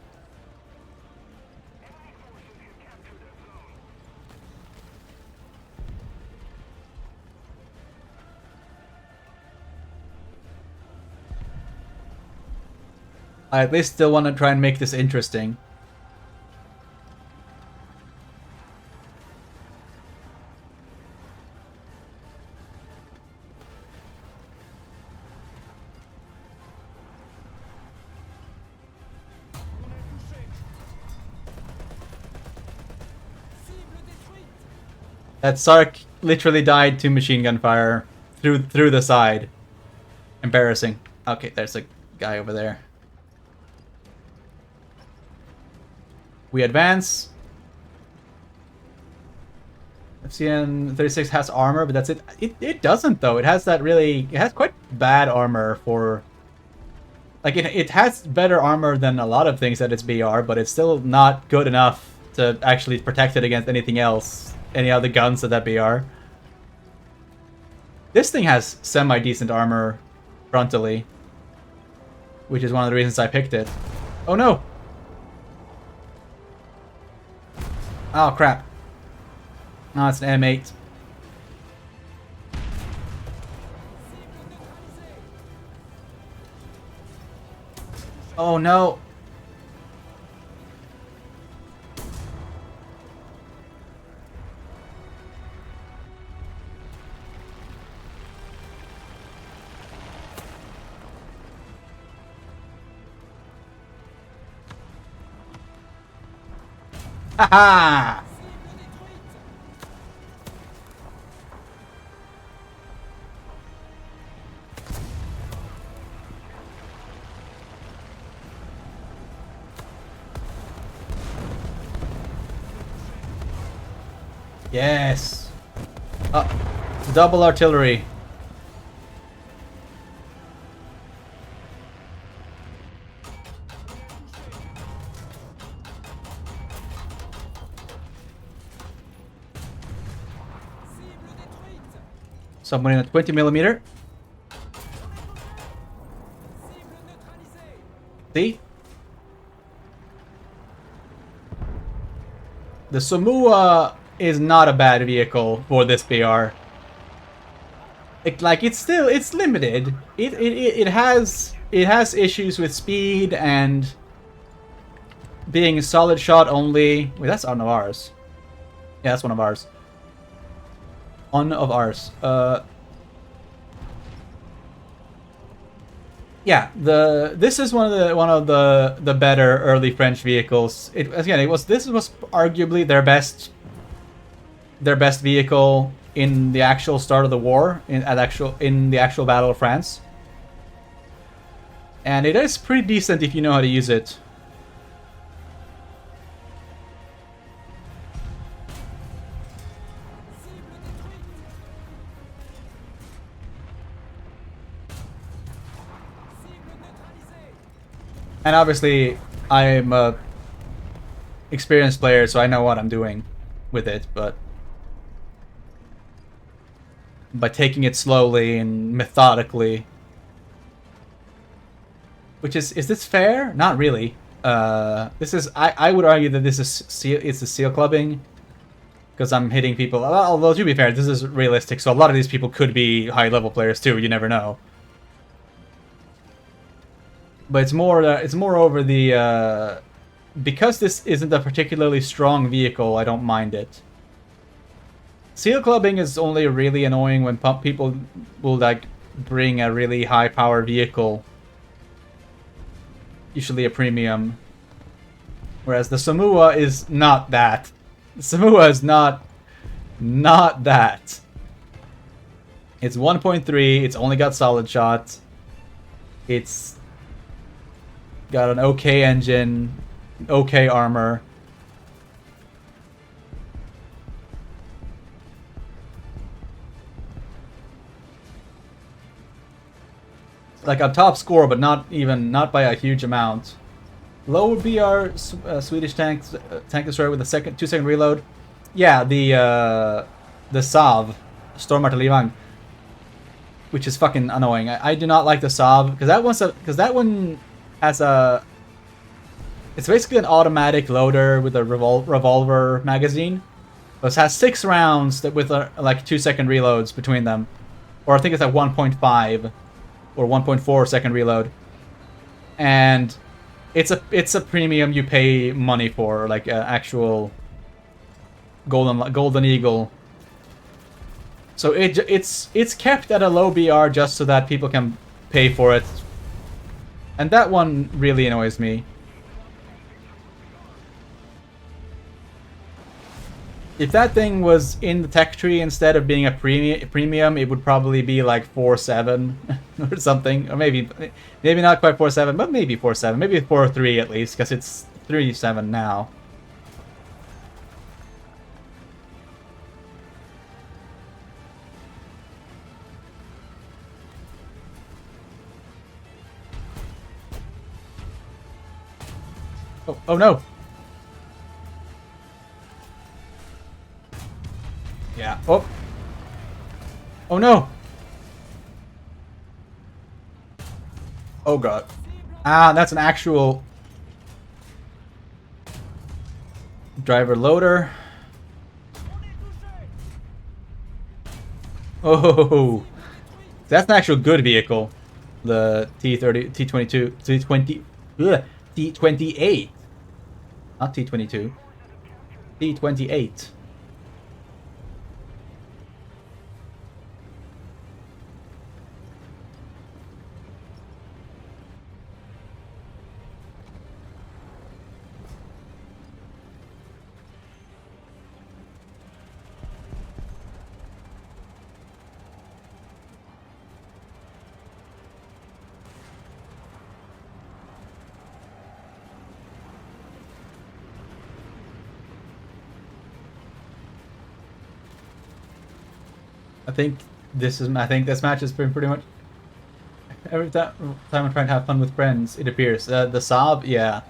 Speaker 1: I at least still want to try and make this interesting. That Sark literally died to machine gun fire through the side. Embarrassing. Okay, there's a guy over there. We advance. FCN-36 has armor, but that's it. It doesn't though. It has quite bad armor for. Like it has better armor than a lot of things at its BR, but it's still not good enough to actually protect it against anything else. Any other guns at that BR. This thing has semi-decent armor frontally, which is one of the reasons I picked it. Oh no! Oh crap. Oh, it's an M8. Oh no! Haha! Yes! Double artillery. Someone in a 20mm. See? The Somua is not a bad vehicle for this BR. It's limited. It has issues with speed and being a solid shot only. Wait, that's one of ours. Yeah, that's one of ours. One of ours. Yeah, this is one of the better early French vehicles. This was arguably their best vehicle in the actual start of the war in the actual Battle of France. And it is pretty decent if you know how to use it. And obviously, I'm a experienced player, so I know what I'm doing with it, but by taking it slowly and methodically. Which is this fair? Not really. This is I would argue that this is it's a seal clubbing, because I'm hitting people. Although to be fair, this is realistic, so a lot of these people could be high level players too. You never know. But it's more over the because this isn't a particularly strong vehicle, I don't mind it. Seal clubbing is only really annoying when people will like bring a really high power vehicle, usually a premium. Whereas the Samua is not that. The Samua is not that. It's 1.3, it's only got solid shot. It's got an okay engine, okay armor. Like a top score, but not by a huge amount. Low BR Swedish tank destroyer with a 2-second reload. Yeah, the Sav Stormartillerievagn, which is fucking annoying. I do not like the Sav because that one has a. It's basically an automatic loader with a revolver magazine. But it has 6 rounds with like 2-second reloads between them, or I think it's at 1.5 or 1.4 second reload, and it's a premium you pay money for, like actual golden eagle. So it's kept at a low BR just so that people can pay for it, and that one really annoys me. If that thing was in the tech tree instead of being a premium, it would probably be like 4.7 or something, or maybe not quite 4.7, but maybe 4.7, maybe 4.3 at least, because it's 3.7 now. Oh no! Yeah. Oh. Oh no! Oh god. Ah, that's an actual driver loader. Oh, that's an actual good vehicle. The T30, T22, T20, T28, not T22, T28. I think this match has been pretty much every time I'm trying to have fun with friends. It appears the Saab, yeah,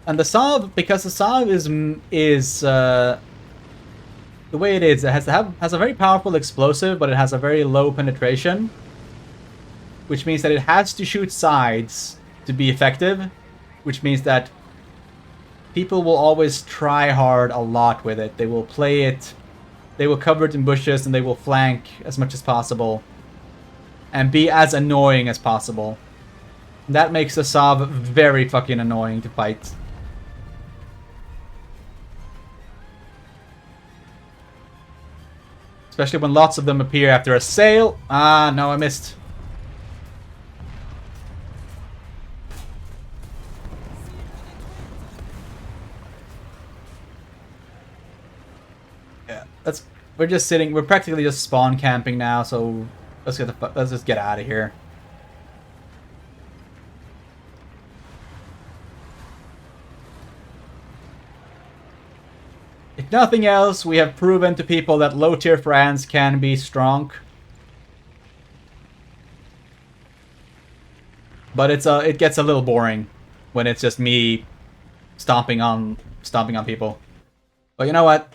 Speaker 1: and the Saab, because the Saab is the way it is. It has a very powerful explosive, but it has a very low penetration, which means that it has to shoot sides to be effective, which means that people will always try hard a lot with it. They will play it. They will cover it in bushes, and they will flank as much as possible and be as annoying as possible. That makes the Saab very fucking annoying to fight. Especially when lots of them appear after a sail. Ah, no, I missed. Yeah, we're just sitting. We're practically just spawn camping now. So let's just get out of here. If nothing else, we have proven to people that low-tier France can be strong. But it gets a little boring when it's just me stomping on people. But you know what?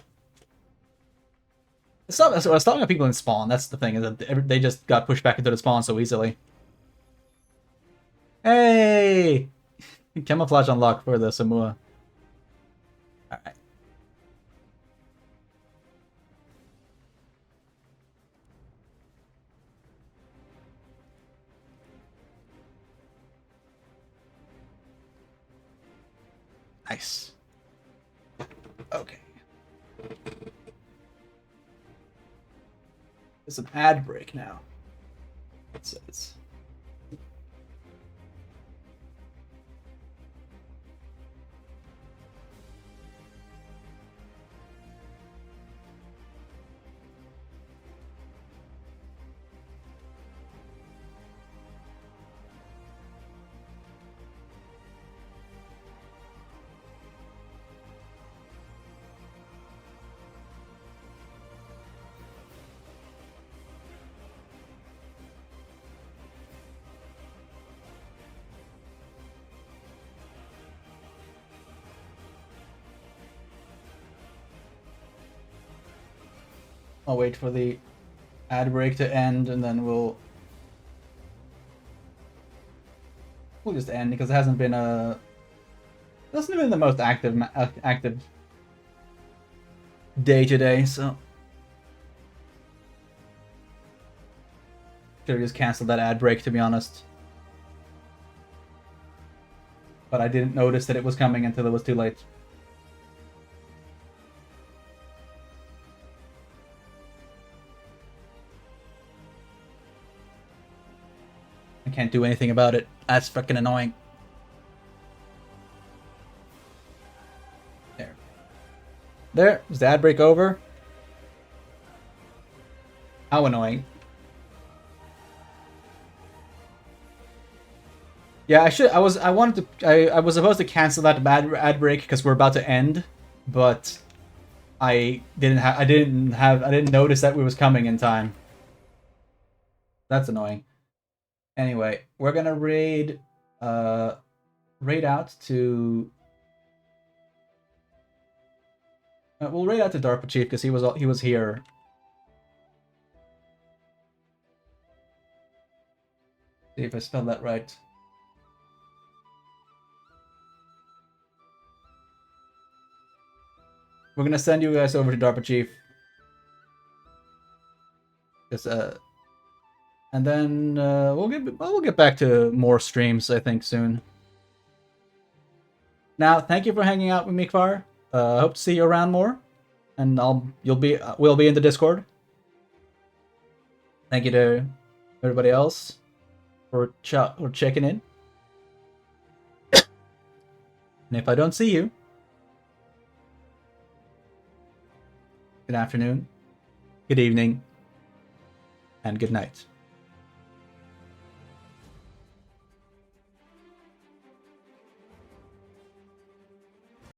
Speaker 1: Stomping on people in spawn. That's the thing, is that they just got pushed back into the spawn so easily. Hey! Camouflage unlocked for the Samua. Alright. Nice. Okay. It's an ad break now. It says. I'll wait for the ad break to end, and then we'll just end because it hasn't been the most active day today, so should have just canceled that ad break, to be honest. But I didn't notice that it was coming until it was too late. I can't do anything about it. That's fucking annoying. There. Is the ad break over? How annoying. Yeah, I was supposed to cancel that ad break because we're about to end, but I didn't notice that we was coming in time. That's annoying. Anyway, we're gonna raid out to we'll raid out to DARPA Chief because he was here. See if I spelled that right. We're gonna send you guys over to DARPA Chief. And then we'll get back to more streams, I think, soon. Now, thank you for hanging out with me, Kvar. I hope to see you around more, and we'll be in the Discord. Thank you to everybody else for checking in. And if I don't see you, good afternoon, good evening, and good night.